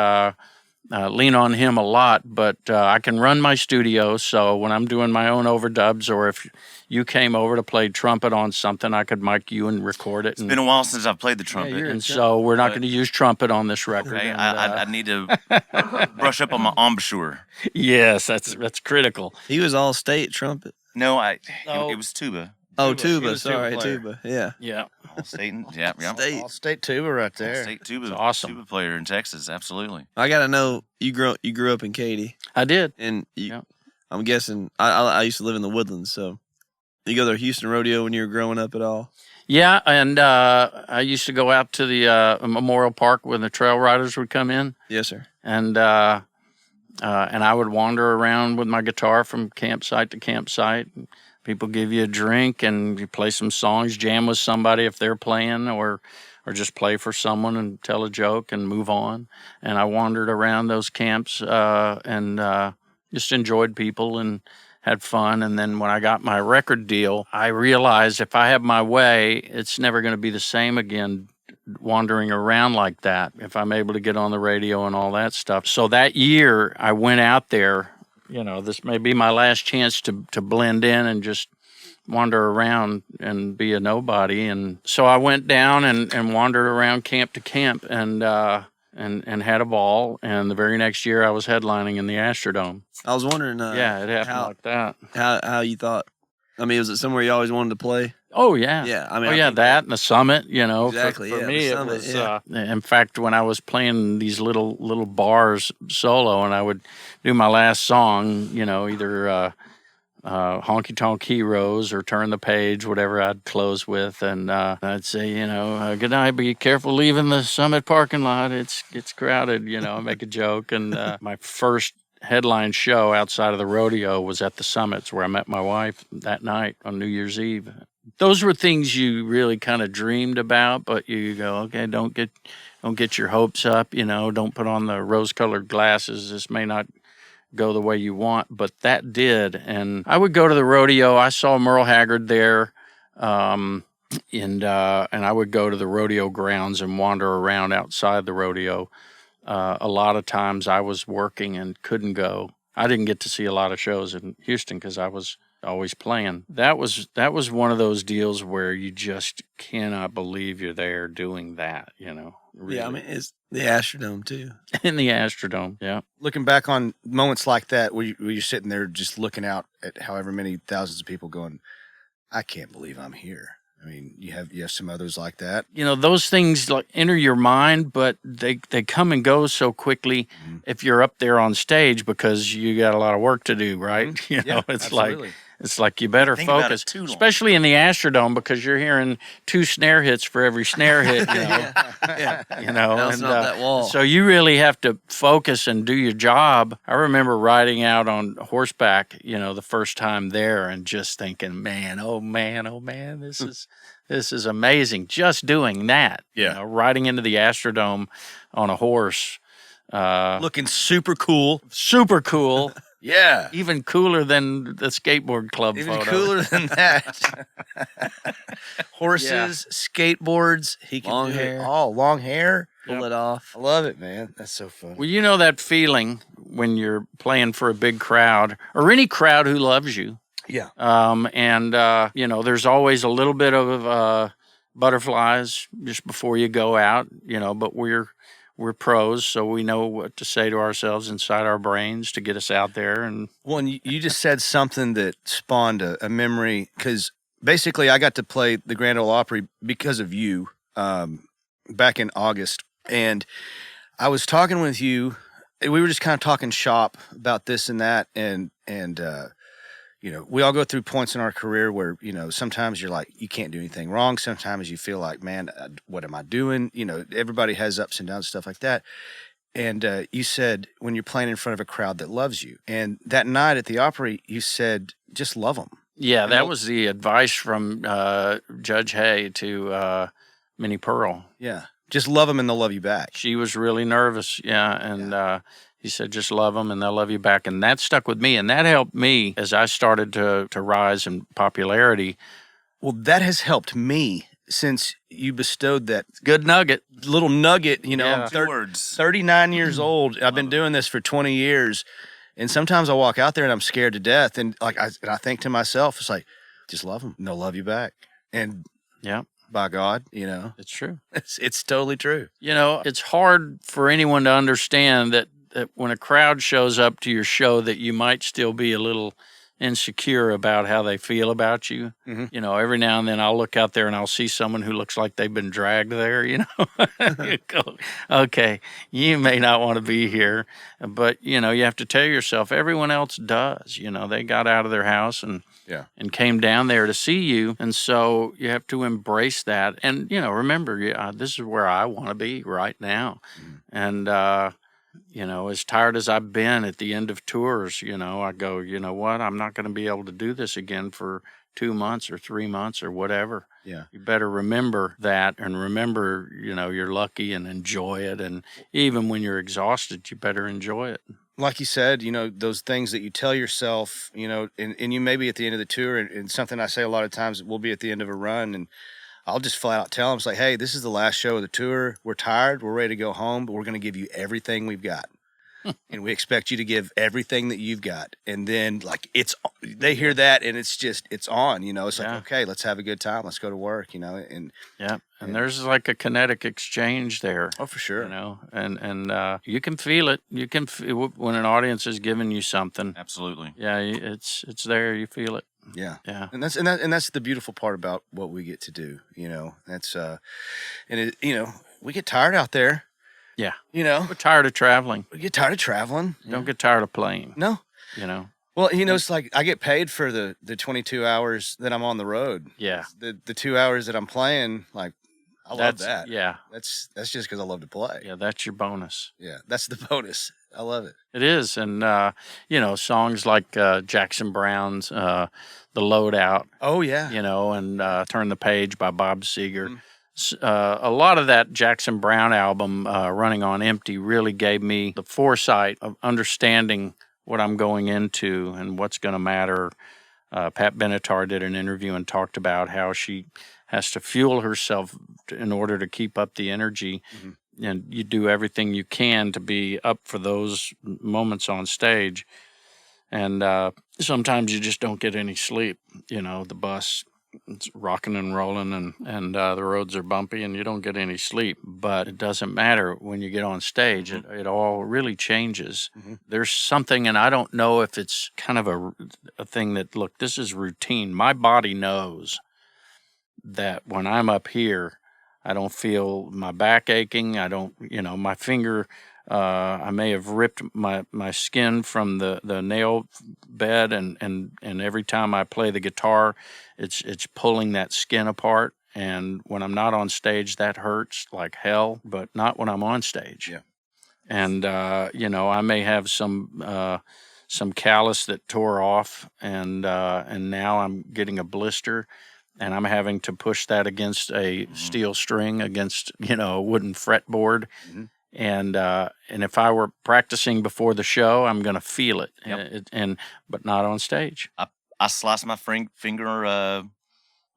lean on him a lot, but I can run my studio. So when I'm doing my own overdubs, or if you came over to play trumpet on something, I could mic you and record it. It's been a while since I've played the trumpet. So we're not going to use trumpet on this record. Okay, I need to brush up on my embouchure. Yes, that's critical. He was all state trumpet. No, it was tuba. Oh, tuba. Sorry, tuba. Yeah. All state. All state tuba right there. All state tuba. That's awesome. Tuba player in Texas. Absolutely. I got to know, you grew up in Katy. I did. And I'm guessing, I used to live in the Woodlands, so you go to Houston Rodeo when you were growing up at all? Yeah, and I used to go out to the Memorial Park when the trail riders would come in. Yes, sir. And I would wander around with my guitar from campsite to campsite. People give you a drink and you play some songs, jam with somebody if they're playing, or just play for someone and tell a joke and move on. And I wandered around those camps and just enjoyed people and had fun. And then when I got my record deal, I realized if I have my way, it's never going to be the same again wandering around like that if I'm able to get on the radio and all that stuff. So that year I went out there, this may be my last chance to blend in and just wander around and be a nobody. And so I went down and wandered around camp to camp and had a ball. And the very next year I was headlining in the Astrodome. I was wondering, it happened like that. How you thought? I mean, was it somewhere you always wanted to play? Oh yeah, yeah. I mean, that and the Summit. Exactly. For me, Summit, it was. In fact, when I was playing these little bars solo, and I would do my last song, either Honky Tonk Heroes or Turn the Page, whatever I'd close with, and I'd say, good night, be careful leaving the Summit parking lot. It's crowded. I make a joke, and my first headline show outside of the rodeo was at the Summits, where I met my wife that night on New Year's Eve. Those were things you really kind of dreamed about, but you go, okay, don't get your hopes up, don't put on the rose-colored glasses. This may not go the way you want, but that did. And I would go to the rodeo. I saw Merle Haggard there, and I would go to the rodeo grounds and wander around outside the rodeo. A lot of times I was working and couldn't go. I didn't get to see a lot of shows in Houston because I was always playing. That was one of those deals where you just cannot believe you're there doing that, Really. Yeah, I mean, it's the Astrodome too. In the Astrodome, yeah. Looking back on moments like that, where you're sitting there just looking out at however many thousands of people going, I can't believe I'm here. I mean, you have some others like that. Those things like enter your mind, but they come and go so quickly if you're up there on stage because you got a lot of work to do, right? It's like you better focus, especially in the Astrodome because you're hearing 2 snare hits for every snare hit. That wall. So you really have to focus and do your job. I remember riding out on horseback, the first time there, and just thinking, man, oh man, this is amazing. Just doing that, riding into the Astrodome on a horse, looking super cool. Yeah. Even cooler than the skateboard club photo. Even cooler than that. Horses, skateboards. He can long do hair. It all. Long hair. Pull it off. I love it, man. That's so fun. Well, that feeling when you're playing for a big crowd or any crowd who loves you. Yeah. There's always a little bit of butterflies just before you go out, but we're pros, so we know what to say to ourselves inside our brains to get us out there. And you just said something that spawned a memory, because basically I got to play the Grand Ole Opry because of you back in August, and I was talking with you. We were just kind of talking shop about this and that, and we all go through points in our career where, sometimes you're like, you can't do anything wrong. Sometimes you feel like, man, what am I doing? Everybody has ups and downs, stuff like that. And you said when you're playing in front of a crowd that loves you. And that night at the Opry, you said, just love them. Yeah, that was the advice from Judge Hay to Minnie Pearl. Yeah, just love them and they'll love you back. She was really nervous, and he said, just love them and they'll love you back. And that stuck with me. And that helped me as I started to rise in popularity. Well, that has helped me since you bestowed that good little nugget. I'm 39 years Mm-hmm. old. I've been doing this for 20 years. And sometimes I walk out there and I'm scared to death. And I think to myself, it's like, just love them and they'll love you back. And by God, it's true. It's totally true. It's hard for anyone to understand that when a crowd shows up to your show that you might still be a little insecure about how they feel about you. Mm-hmm. Every now and then I'll look out there and I'll see someone who looks like they've been dragged there, You go, okay, you may not want to be here, but, you have to tell yourself everyone else does. They got out of their house and came down there to see you. And so you have to embrace that. And, remember, this is where I want to be right now. And, as tired as I've been at the end of tours, I go, you know what? I'm not going to be able to do this again for 2 months or 3 months or whatever. Yeah. You better remember that and remember, you're lucky and enjoy it. And even when you're exhausted, you better enjoy it. Like you said, those things that you tell yourself, and you may be at the end of the tour, and something I say a lot of times, we'll be at the end of a run, and I'll just flat out tell them, it's like, hey, this is the last show of the tour. We're tired. We're ready to go home, but we're going to give you everything we've got. and we expect you to give everything that you've got. And then like they hear that and it's on, you know, it's like, okay, let's have a good time. Let's go to work, you know, and and there's like a kinetic exchange there. Oh, for sure. You know, and you can feel it. You can feel when an audience is giving you something. Absolutely. Yeah, it's there. You feel it. Yeah. Yeah. And that's the beautiful part about what we get to do, you know. That's and it, you know, we get tired out there. Yeah. You know. We're tired of traveling. We get tired of traveling. Don't get tired of playing. No. You know. Well, you know, it's like I get paid for the 22 hours that I'm on the road. Yeah. The 2 hours that I'm playing, like I love that. Yeah. That's just because I love to play. Yeah, that's your bonus. Yeah, that's the bonus. I love it. It is. And, you know, songs like Jackson Brown's The Loadout. Oh, yeah. You know, and Turn the Page by Bob Seger. A lot of that Jackson Brown album, Running on Empty, really gave me the foresight of understanding what I'm going into and what's going to matter. Pat Benatar did an interview and talked about how she has to fuel herself in order to keep up the energy. Mm-hmm. And you do everything you can to be up for those moments on stage. And sometimes you just don't get any sleep. You know, the bus, it's rocking and rolling and the roads are bumpy and you don't get any sleep. But it doesn't matter when you get on stage. Mm-hmm. It all really changes. Mm-hmm. There's something, and I don't know if it's kind of a thing that, look, this is routine. My body knows that when I'm up here, I don't feel my back aching. I don't, you know, my finger, I may have ripped my skin from the nail bed, and every time I play the guitar, it's pulling that skin apart. And when I'm not on stage, that hurts like hell, but not when I'm on stage. Yeah. And, you know, I may have some callus that tore off, and now I'm getting a blister. And I'm having to push that against a steel string, against, you know, a wooden fretboard. Mm-hmm. And if I were practicing before the show, I'm going to feel it. Yep. But not on stage. I sliced my finger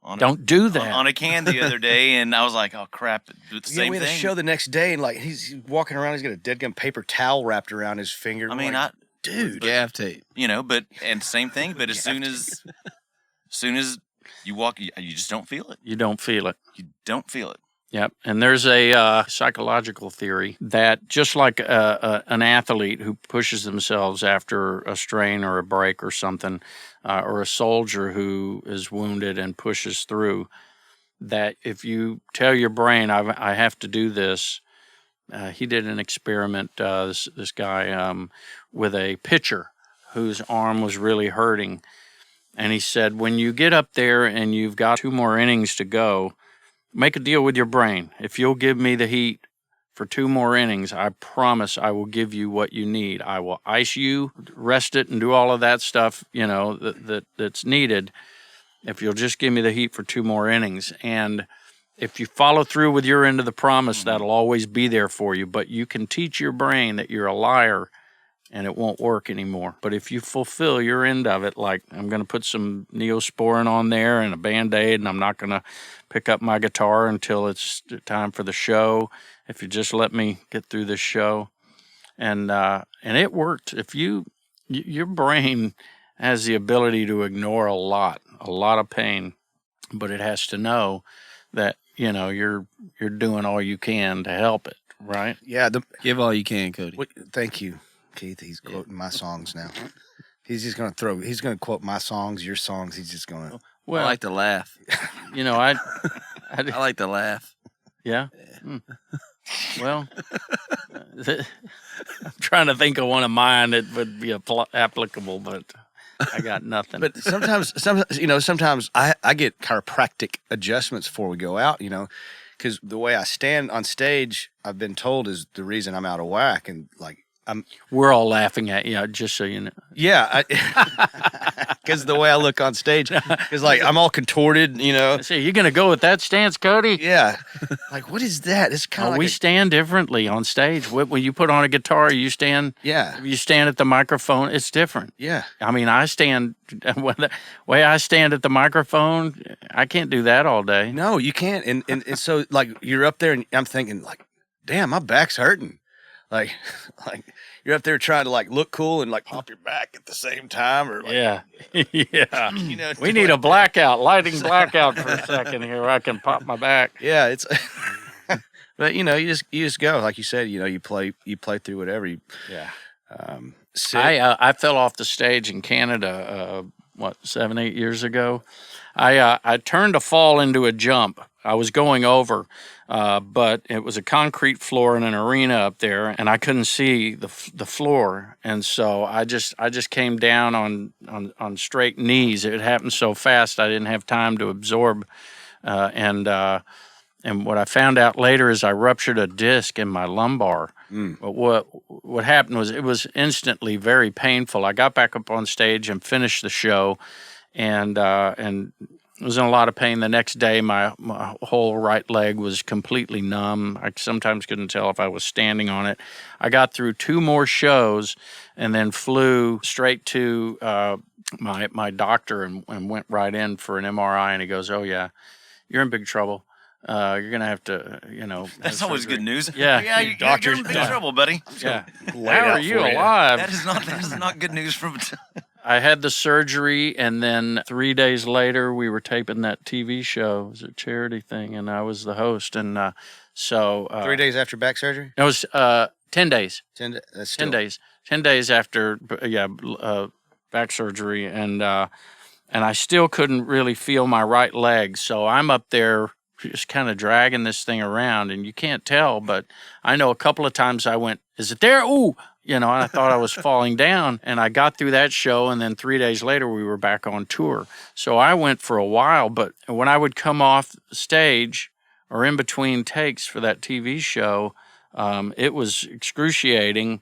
on Don't do that. On a can the other day, and I was like, oh, crap. The same we had thing. a show the next day, and like he's walking around, he's got a dead gum paper towel wrapped around his finger. I mean, like, dude. Gaff tape. You know, and same thing, but as soon as you walk, you just don't feel it. You don't feel it. You don't feel it. Yep. And there's a psychological theory that just like an athlete who pushes themselves after a strain or a break or something, or a soldier who is wounded and pushes through, that if you tell your brain, I have to do this. He did an experiment, this guy, with a pitcher whose arm was really hurting. And he said, when you get up there and you've got 2 more innings to go, make a deal with your brain. If you'll give me the heat for 2 more innings, I promise I will give you what you need. I will ice you, rest it, and do all of that stuff, you know, that's needed. If you'll just give me the heat for 2 more innings. And if you follow through with your end of the promise, that'll always be there for you. But you can teach your brain that you're a liar and it won't work anymore. But if you fulfill your end of it, like I'm going to put some Neosporin on there and a Band-Aid, and I'm not going to pick up my guitar until it's time for the show, if you just let me get through this show. And it worked. If your brain has the ability to ignore a lot of pain, but it has to know that, you know, you're doing all you can to help it, right? Yeah. Give all you can, Cody. Thank you, Keith. He's quoting my songs now. He's just going to quote my songs, your songs. He's just going to. Well, I like to laugh. You know, I like to laugh. Yeah. Well, I'm trying to think of one of mine that would be applicable, but I got nothing. But sometimes I get chiropractic adjustments before we go out, you know, because the way I stand on stage, I've been told is the reason I'm out of whack. And like, we're all laughing at you, just so you know. Yeah, because the way I look on stage, because like I'm all contorted, you know. See, you're gonna go with that stance, Cody? Yeah. Like, what is that? It's kind of like we stand differently on stage. When you put on a guitar, you stand. Yeah. You stand at the microphone. It's different. Yeah. I mean, I stand. The way I stand at the microphone, I can't do that all day. No, you can't. And so like you're up there, and I'm thinking like, damn, my back's hurting. Like you're up there trying to like look cool and like pop your back at the same time, or like, yeah. Yeah. you know, We need a blackout, lighting blackout for a second here where I can pop my back. yeah, it's. But you just go like you said. You play through whatever. Yeah. Sit. I fell off the stage in Canada. 7-8 years ago. I turned a fall into a jump. I was going over, but it was a concrete floor in an arena up there, and I couldn't see the floor, and so I just came down on straight knees. It happened so fast I didn't have time to absorb, and what I found out later is I ruptured a disc in my lumbar. But what happened was it was instantly very painful. I got back up on stage and finished the show, and was in a lot of pain. The next day, my whole right leg was completely numb. I sometimes couldn't tell if I was standing on it. I got through 2 more shows and then flew straight to my doctor and went right in for an MRI. And he goes, "Oh, yeah, you're in big trouble. You're going to have to, That's always good news. Yeah. Yeah, you're in big trouble, buddy. Yeah. How are you alive?" That is not good news from... I had the surgery, and then 3 days later, we were taping that TV show. It was a charity thing, and I was the host. And so 3 days after back surgery? It was 10 days. 10 that's 10 days. 10 days after, back surgery, and I still couldn't really feel my right leg. So I'm up there just kind of dragging this thing around, and you can't tell, but I know a couple of times I went, "Is it there? Ooh!" And I thought I was falling down, and I got through that show, and then 3 days later we were back on tour. So I went for a while, but when I would come off stage or in between takes for that TV show, it was excruciating.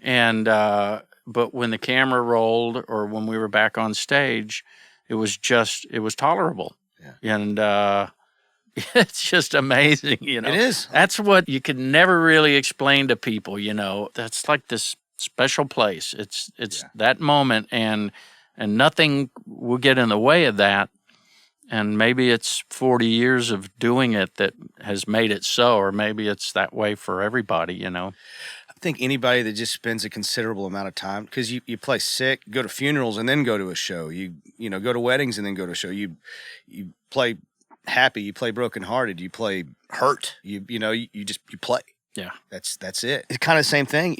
And but when the camera rolled or when we were back on stage, it was tolerable. Yeah. And it's just amazing, It is. That's what you could never really explain to people, That's like this special place. It's that moment, and nothing will get in the way of that. And maybe it's 40 years of doing it that has made it so, or maybe it's that way for everybody, I think anybody that just spends a considerable amount of time, because you play sick, go to funerals and then go to a show. You go to weddings and then go to a show. You play happy, you play brokenhearted, you play hurt. You play. Yeah. That's it. It's kind of the same thing.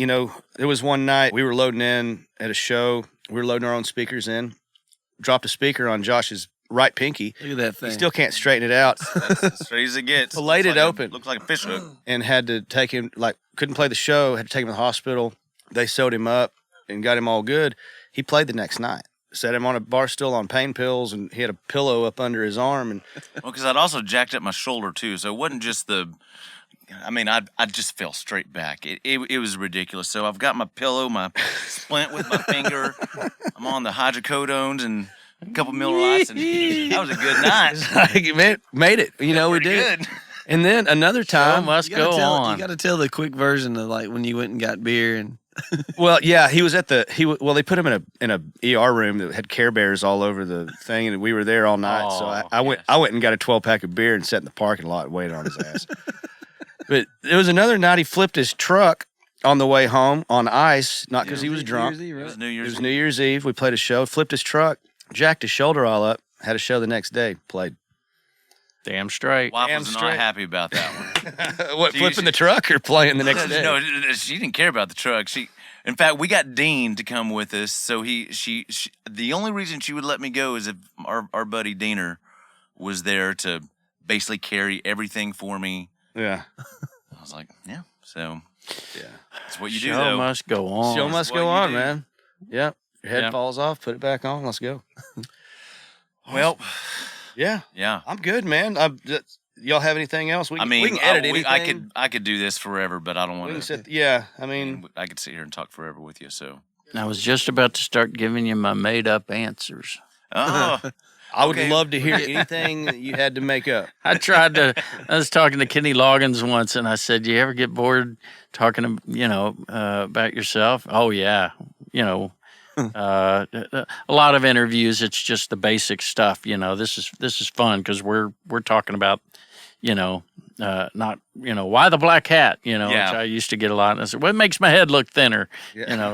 There was one night we were loading in at a show. We were loading our own speakers in. Dropped a speaker on Josh's right pinky. Look at that thing. He still can't straighten it out. That's as straight as it gets. Laid it open. Looks like a fish hook. And had to take him, couldn't play the show, had to take him to the hospital. They sewed him up and got him all good. He played the next night. Set him on a bar stool on pain pills, and he had a pillow up under his arm. And well, because I'd also jacked up my shoulder too, so it wasn't just I just fell straight back. It was ridiculous. So I've got my pillow, my splint with my finger. I'm on the hydrocodones and a couple Miller Lights, and that was a good night. Made it. We did. Good. And then another time, must go on. You got to tell the quick version of when you went and got beer and. Well, yeah, he was they put him in a ER room that had Care Bears all over the thing, and we were there all night. Oh, so I went and got a 12-pack of beer and sat in the parking lot and waited on his ass. But there was another night he flipped his truck on the way home on ice, not because he was drunk. It was New Year's Eve. New Year's Eve. We played a show, flipped his truck, jacked his shoulder all up, had a show the next day, played. Damn straight. Wife was not happy about that one. What, flipping the truck or playing the next day? No, she didn't care about the truck. In fact, we got Dean to come with us. So she the only reason she would let me go is if our buddy Diener was there to basically carry everything for me. Yeah. I was like, yeah. So yeah, that's what you do. Show must go on. Show must go on, man. Yep. Your head falls off. Put it back on. Let's go. Well. Yeah. I'm good, man. Y'all have anything else? We can edit anything. I could do this forever, but I don't want to. Yeah, I could sit here and talk forever with you. So I was just about to start giving you my made-up answers. Oh, I would love to hear anything that you had to make up. I was talking to Kenny Loggins once, and I said, "You ever get bored talking, about yourself?" Oh yeah, a lot of interviews, it's just the basic stuff. This is fun because we're talking about, not, why the black hat, which I used to get a lot. And I said, well, it makes my head look thinner,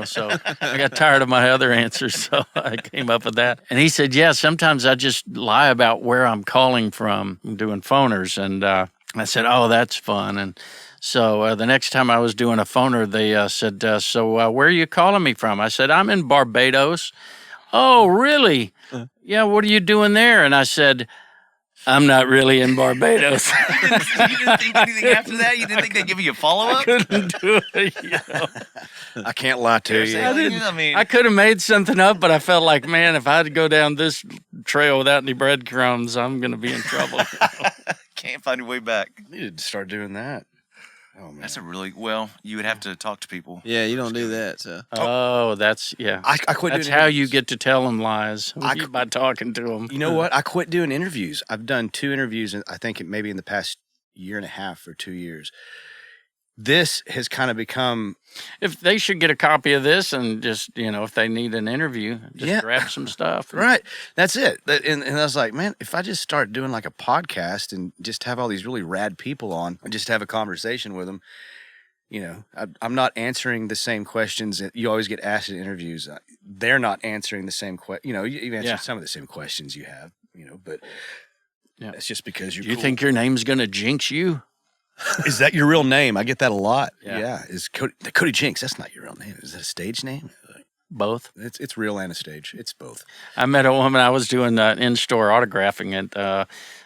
so I got tired of my other answers. So I came up with that. And he said, yeah, sometimes I just lie about where I'm calling from. I'm doing phoners. And I said, oh, that's fun. And so the next time I was doing a phoner, they said, so where are you calling me from? I said, I'm in Barbados. Oh, really? Yeah, what are you doing there? And I said, I'm not really in Barbados. You didn't think anything after that? You didn't think they'd give you a follow-up? I couldn't do it, I can't lie to you. I could have made something up, but I felt like, man, if I had to go down this trail without any breadcrumbs, I'm going to be in trouble. Can't find your way back. You need to start doing that. Oh, man. That's you would have to talk to people. Yeah, you don't do that. So. Oh, that's, yeah. I quit That's doing how interviews. you get to tell them lies, by talking to them. You know what? I quit doing interviews. I've done 2 interviews, I think maybe in the past year and a half or 2 years. This has kind of become... If they should get a copy of this and just, if they need an interview, just grab some stuff. Right. That's it. And I was like, man, if I just start doing like a podcast and just have all these really rad people on and just have a conversation with them, I'm not answering the same questions that you always get asked in interviews. They're not answering the same question. You've answered some of the same questions you have, but that's just because you're Do you cool. think your name's going to jinx you? Is that your real name? I get that a lot. Yeah. Is Cody Jinks? That's not your real name. Is that a stage name? Both. It's real and a stage. It's both. I met a woman. I was doing in-store autographing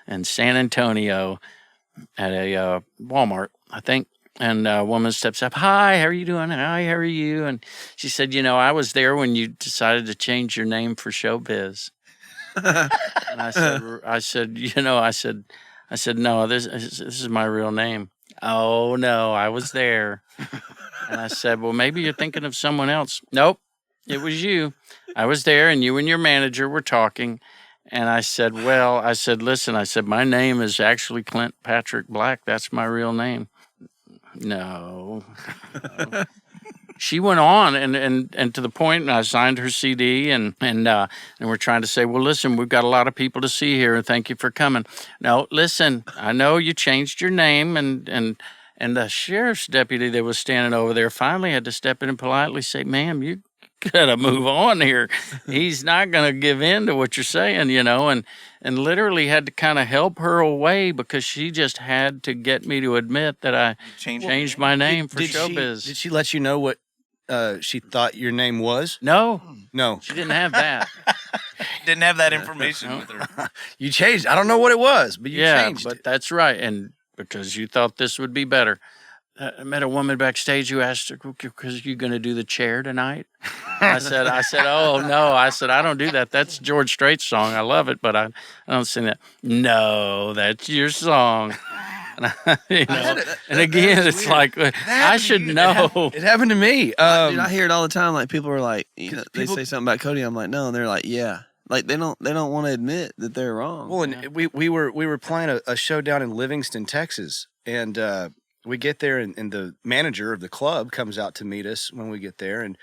in San Antonio at a Walmart, I think. And a woman steps up. Hi, how are you doing? Hi, how are you? And she said, I was there when you decided to change your name for Showbiz. And I said, no, this is my real name. Oh, no, I was there. And I said, well, maybe you're thinking of someone else. Nope, it was you. I was there, and you and your manager were talking. And I said, listen, my name is actually Clint Patrick Black. That's my real name. No. She went on and to the point, and I signed her CD, and we're trying to say, well, listen, we've got a lot of people to see here, and thank you for coming. No, listen, I know you changed your name, and the sheriff's deputy that was standing over there finally had to step in and politely say, ma'am, you gotta move on here. He's not gonna give in to what you're saying, and literally had to kind of help her away because she just had to get me to admit that I changed my name for Showbiz. Did she let you know what she thought your name was? No, she didn't have that. Didn't have that information with her. You changed. I don't know what it was, but you changed. But that's right, and because you thought this would be better. I met a woman backstage who asked her, because you're going to do the chair tonight? I said, oh, no. I said, I don't do that. That's George Strait's song. I love it, but I don't sing that. No, that's your song. And again, it's like, I should know. It happened to me. Dude, I hear it all the time. Like, people are like, they say something about Cody. I'm like, no. And they're like, yeah. Like, they don't want to admit that they're wrong. Well, and we were playing a show down in Livingston, Texas, and we get there, and the manager of the club comes out to meet us when we get there. And,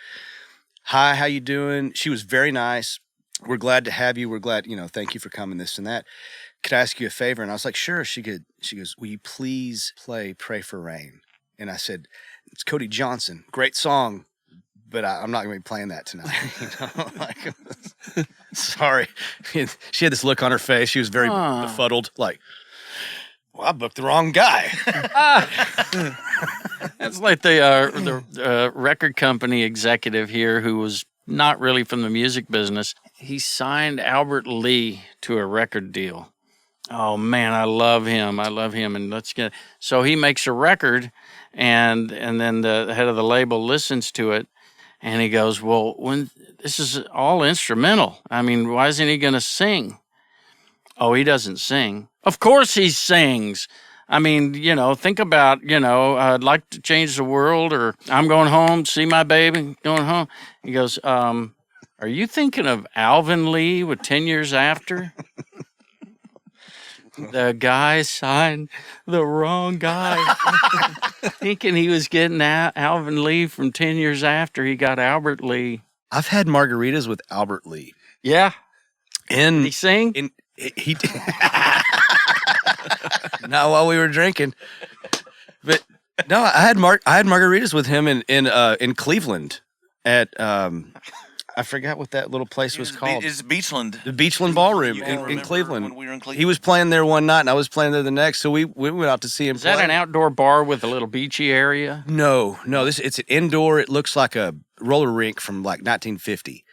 hi, how you doing? She was very nice. We're glad to have you. We're glad, thank you for coming, this and that. Could I ask you a favor? And I was like, sure. She goes, will you please play Pray for Rain? And I said, it's Cody Johnson. Great song, but I'm not going to be playing that tonight. Sorry. She had this look on her face. She was very befuddled, like, well, I booked the wrong guy. That's like the record company executive here who was not really from the music business. He signed Albert Lee to a record deal. Oh, man, I love him. And so he makes a record, and then the head of the label listens to it, and he goes, well, when this is all instrumental, I mean, why isn't he going to sing? Oh, he doesn't sing. Of course he sings. I mean, think about, I'd like to change the world, or I'm going home, see my baby, going home. He goes, are you thinking of Alvin Lee with 10 Years After? The guy signed the wrong guy. Thinking he was getting Alvin Lee from 10 Years After. He got Albert Lee. I've had margaritas with Albert Lee. Yeah. Did he sing? He Not while we were drinking. But no, I had margaritas with him in Cleveland at I forgot what that little place was called. It's Beachland. The Beachland Ballroom in Cleveland. When we were in Cleveland. He was playing there one night, and I was playing there the next. So we went out to see him. Is that an outdoor bar with a little beachy area? No. It's an indoor. It looks like a roller rink from like 1950.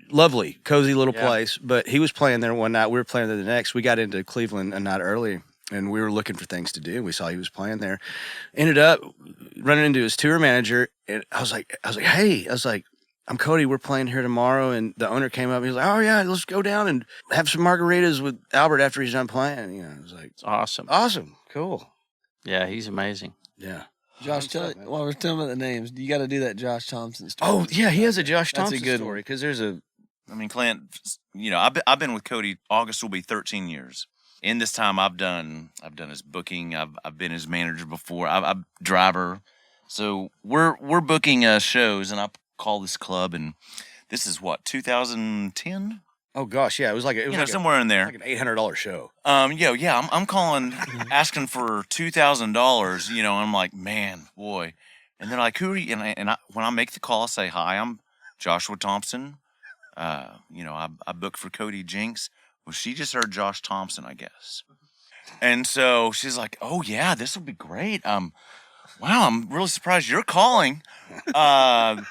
Lovely, cozy little place. But he was playing there one night. We were playing there the next. We got into Cleveland a night early, and we were looking for things to do. We saw he was playing there. Ended up running into his tour manager, and I was like, hey, I'm Cody. We're playing here tomorrow. And the owner came up. He was like, oh, yeah, let's go down and have some margaritas with Albert after he's done playing. You know, I was like, it's awesome. Awesome. Cool. Yeah, he's amazing. Yeah. Josh, while we're telling about the names, you got to do that Josh Thompson story. Oh, yeah, he has a Josh Thompson That's a good story. Because I mean, Clint, you know, I've been with Cody. August will be 13 years. In this time, I've done his booking. I've been his manager before. I'm driver. So we're booking shows, and I call this club, and this is what 2010. Oh gosh, yeah, it was like somewhere in there, like an $800 show. I'm calling, asking for $2,000. You know, I'm like, man, boy, and they're like, who are you? And I, when I make the call, I say, hi, I'm Joshua Thompson. You know, I booked for Cody Jinks. Well, she just heard Josh Thompson, I guess, and so she's like, oh yeah, this will be great. Wow, I'm really surprised you're calling. How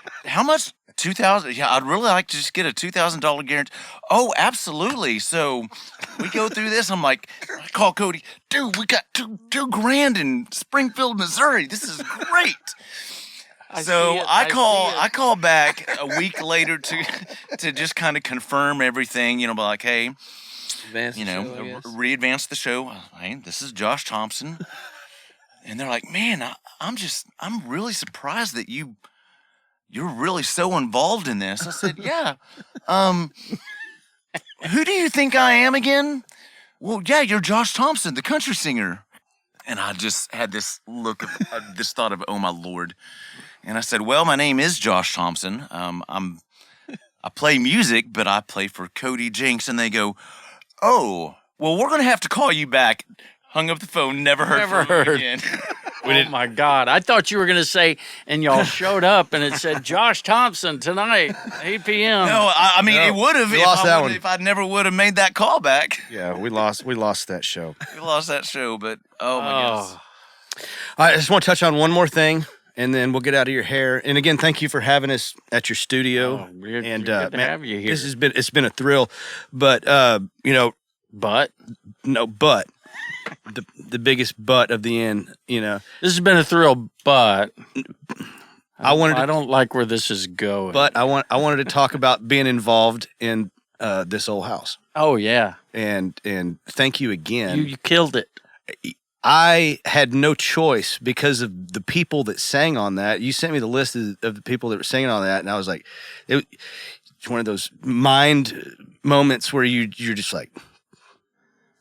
much? $2,000? Yeah, I'd really like to just get a $2,000 guarantee. Oh, absolutely. So we go through this. I'm like, I call Cody, dude, we got two grand in Springfield, Missouri. This is great. I call back a week later to just kind of confirm everything, you know, but like, hey, re-advance the show. Hey, this is Josh Thompson. And they're like, man, I'm really surprised that you're really so involved in this. I said, yeah. Who do you think I am again? Well, yeah, you're Josh Thompson, the country singer. And I just had this look of this thought of, oh my Lord. And I said, well, my name is Josh Thompson. I play music, but I play for Cody Jinks. And they go, oh, well, we're going to have to call you back. Hung up the phone, never heard from him again. Oh, my God. I thought you were going to say, and y'all showed up, and it said, Josh Thompson tonight, 8 p.m. No, I mean, it would have if I never would have made that call back. Yeah, we lost that show. We lost that show, but oh my goodness. I just want to touch on one more thing, and then we'll get out of your hair. And again, thank you for having us at your studio. We're good to have you here. It's been a thrill, but But the biggest but of the end, you know. This has been a thrill, but I don't like where this is going. But I wanted to talk about being involved in this old house. Oh yeah, and thank you again. You killed it. I had no choice because of the people that sang on that. You sent me the list of the people that were singing on that, and I was like, it's one of those mind moments where you're just like,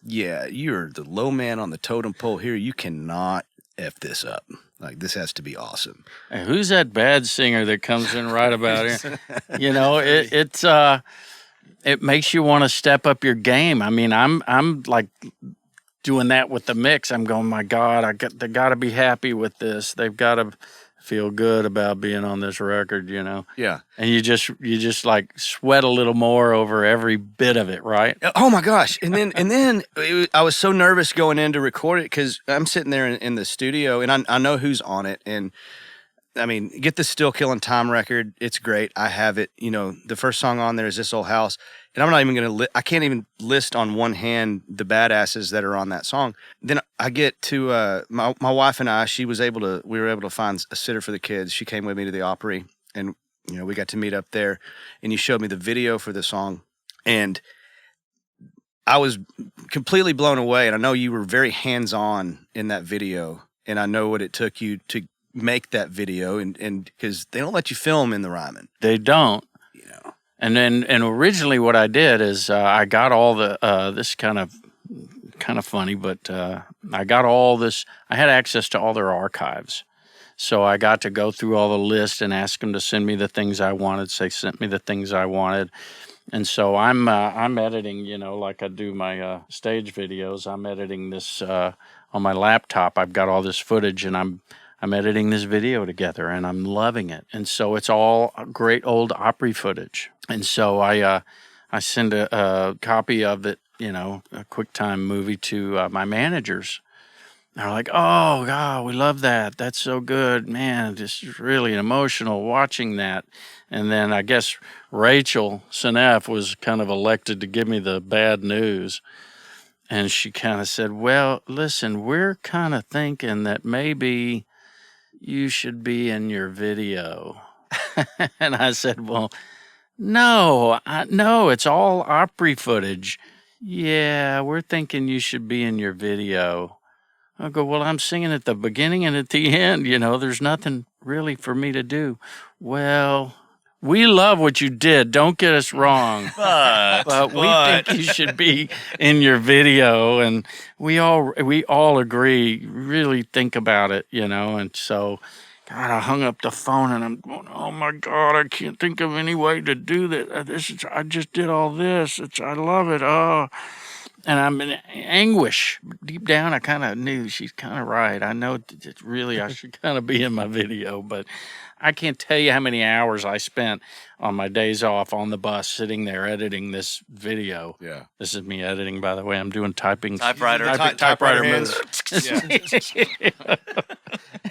yeah, you're the low man on the totem pole here. You cannot F this up. Like, this has to be awesome. Hey, who's that bad singer that comes in right about here? You know, it makes you want to step up your game. I mean, I'm like doing that with the mix. I'm going, my God, they got to be happy with this. They've got to feel good about being on this record, you know? Yeah. And you just like sweat a little more over every bit of it, right? Oh my gosh. And then I was so nervous going in to record it because I'm sitting there in the studio and I know who's on it. And I mean, get the Still Killing Time record. It's great. I have it. You know, the first song on there is This Old House. And I'm not even going to I can't even list on one hand the badasses that are on that song. Then I get to my wife and I, we were able to find a sitter for the kids. She came with me to the Opry, and you know, we got to meet up there, and you showed me the video for the song, and I was completely blown away. And I know you were very hands-on in that video, and I know what it took you to make that video, and because they don't let you film in the Ryman. They don't. You know. And originally what I did is I got all the this kind of funny, but I got all this. I had access to all their archives, so I got to go through all the lists and ask them to send me the things I wanted. So they sent me the things I wanted, And so I'm editing, like I do my stage videos. I'm editing this on my laptop. I've got all this footage, and I'm editing this video together, and I'm loving it. And so it's all great old Opry footage. And so I send a copy of it, a QuickTime movie to my managers. They're like, "Oh God, we love that. That's so good, man. This is really emotional watching that." And then I guess Rachel Senef was kind of elected to give me the bad news, and she kind of said, "Well, listen, we're kind of thinking that maybe you should be in your video." And I said, "Well, no, it's all Opry footage." "Yeah, we're thinking you should be in your video." I go, "Well, I'm singing at the beginning and at the end, there's nothing really for me to do." "Well, we love what you did. Don't get us wrong. But we think you should be in your video." And we all agree, really think about it, and so God, I hung up the phone and I'm going, "Oh my God, I can't think of any way to do that. I just did all this. I love it. Oh." And I'm in anguish. Deep down, I kind of knew she's kind of right. I know that really I should kind of be in my video, but I can't tell you how many hours I spent on my days off on the bus sitting there editing this video. Yeah. This is me editing, by the way. I'm doing typing. Typewriter moves.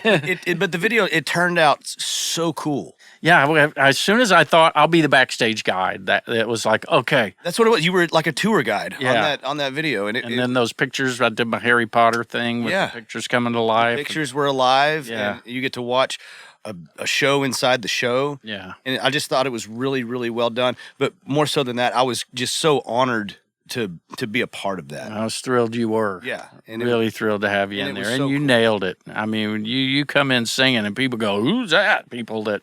But the video, it turned out so cool. Yeah, as soon as I thought I'll be the backstage guide, that it was like, okay. That's what it was. You were like a tour guide Yeah. on that video. And then those pictures, I did my Harry Potter thing with the pictures coming to life. The pictures were alive, Yeah. and you get to watch a show inside the show. Yeah. And I just thought it was really, really well done. But more so than that, I was just so honored to be a part of that. I was thrilled you were. Yeah. And really thrilled to have you in there. And so you cool. nailed it. I mean, you come in singing and people go, "Who's that?" People that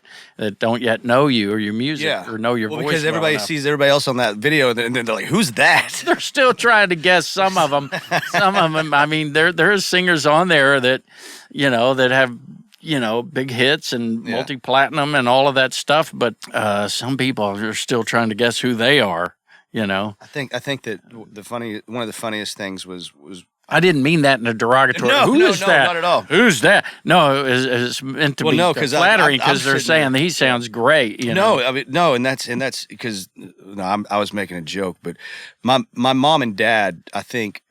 don't yet know you or your music or know your voice. Because everybody well sees everybody else on that video, and then they're like, "Who's that?" They're still trying to guess some of them. I mean, there's singers on there that, that have, big hits and multi-platinum and all of that stuff. But some people are still trying to guess who they are. I think that one of the funniest things was I didn't mean that in a derogatory. No, Who is that? not at all. Who's that? No, it's meant to be flattering because they're saying that he sounds great. No, I mean no, and that's because I was making a joke, but my mom and dad, I think.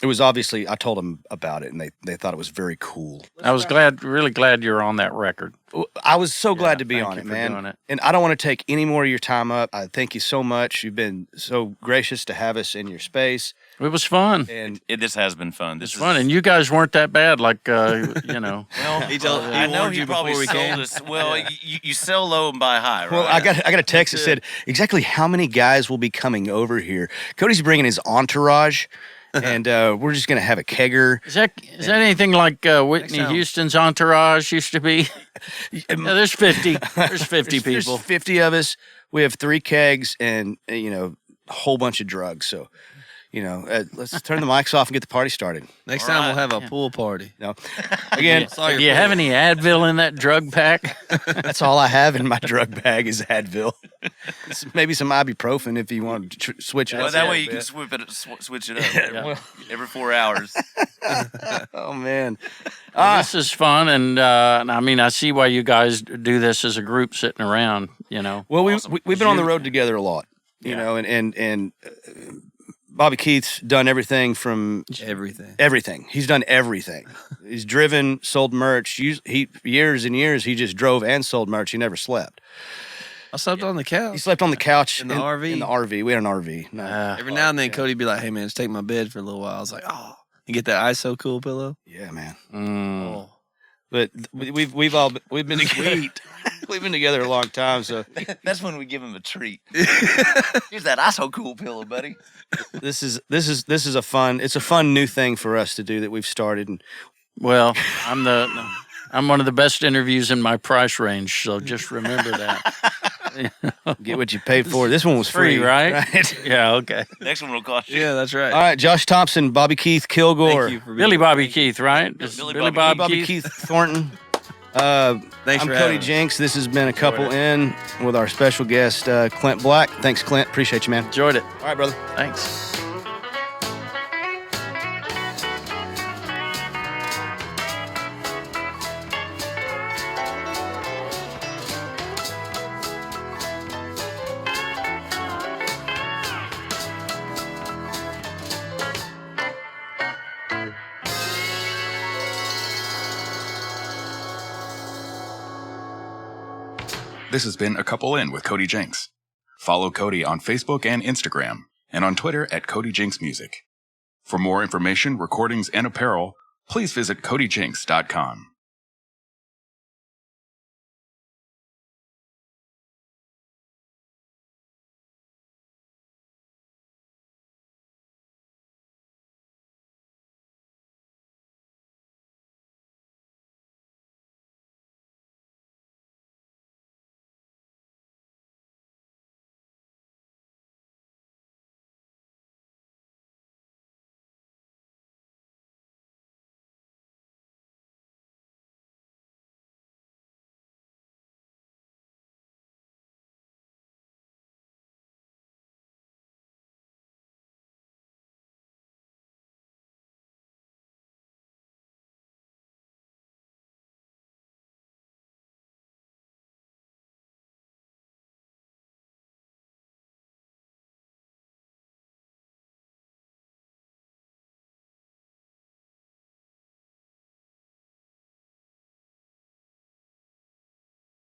It was obviously, I told them about it, and they thought it was very cool. I was really glad you're on that record. I was so glad to be on Thank it, you for man. doing it. And I don't want to take any more of your time up. I thank you so much. You've been so gracious to have us in your space. It was fun. And this has been fun. It's fun, and you guys weren't that bad. Like Well, I know he probably we sold came. us. Well, you sell low and buy high, right? well, I got a text that said exactly how many guys will be coming over here. Cody's bringing his entourage. And we're just gonna have a kegger. Is that anything like Whitney Next time. Houston's entourage used to be? There's 50. There's 50 There's people. 50 of us. We have 3 kegs and a whole bunch of drugs. So, let's turn the mics off and get the party started. Next All time right. we'll have a pool party. No, again, Do you have any Advil in that drug pack? that's all I have in my drug bag is Advil. Maybe some ibuprofen if you want to switch it Well, up. that a way you little can switch it up Yeah. every 4 hours. bit. Oh man, Well, this is fun, and I mean, I see why you guys do this as a group sitting around. well, Awesome. we've been on the road together a lot, and Bobby Keith's done everything from Everything. everything. He's done everything. He's driven, sold merch. Years and years, he just drove and sold merch. He never slept. I slept on the couch. He slept on the couch In the RV? In the RV, we had an RV. No. Every now and then, Cody be like, "Hey man, just take my bed for a little while." I was like, "Oh," and get that ISO cool pillow. Yeah, man. Mm. Oh, But we've been together. We've been together a long time, so That's when we give him a treat. Here's that ISO cool pillow, buddy. this is a fun new thing for us to do that we've started. And Well, I'm one of the best interviews in my price range, so just remember that. get what you paid for. This one was free, right? Yeah, okay. Next one will cost you. yeah, that's right. All right, Josh Thompson, Bobby Keith Kilgore, Thank you for being Billy Bobby Keith, right? Just Billy Billy Bobby Bob Bobby Keith. Keith Thornton. Thanks I'm for Cody having us. Jinks. This has been A Couple In with our special guest, Clint Black. Thanks, Clint. Appreciate you, man. Enjoyed it. All right, brother. Thanks. This has been A Couple In with Cody Jinks. Follow Cody on Facebook and Instagram, and on Twitter at Cody Jinks Music. For more information, recordings, and apparel, please visit CodyJinks.com.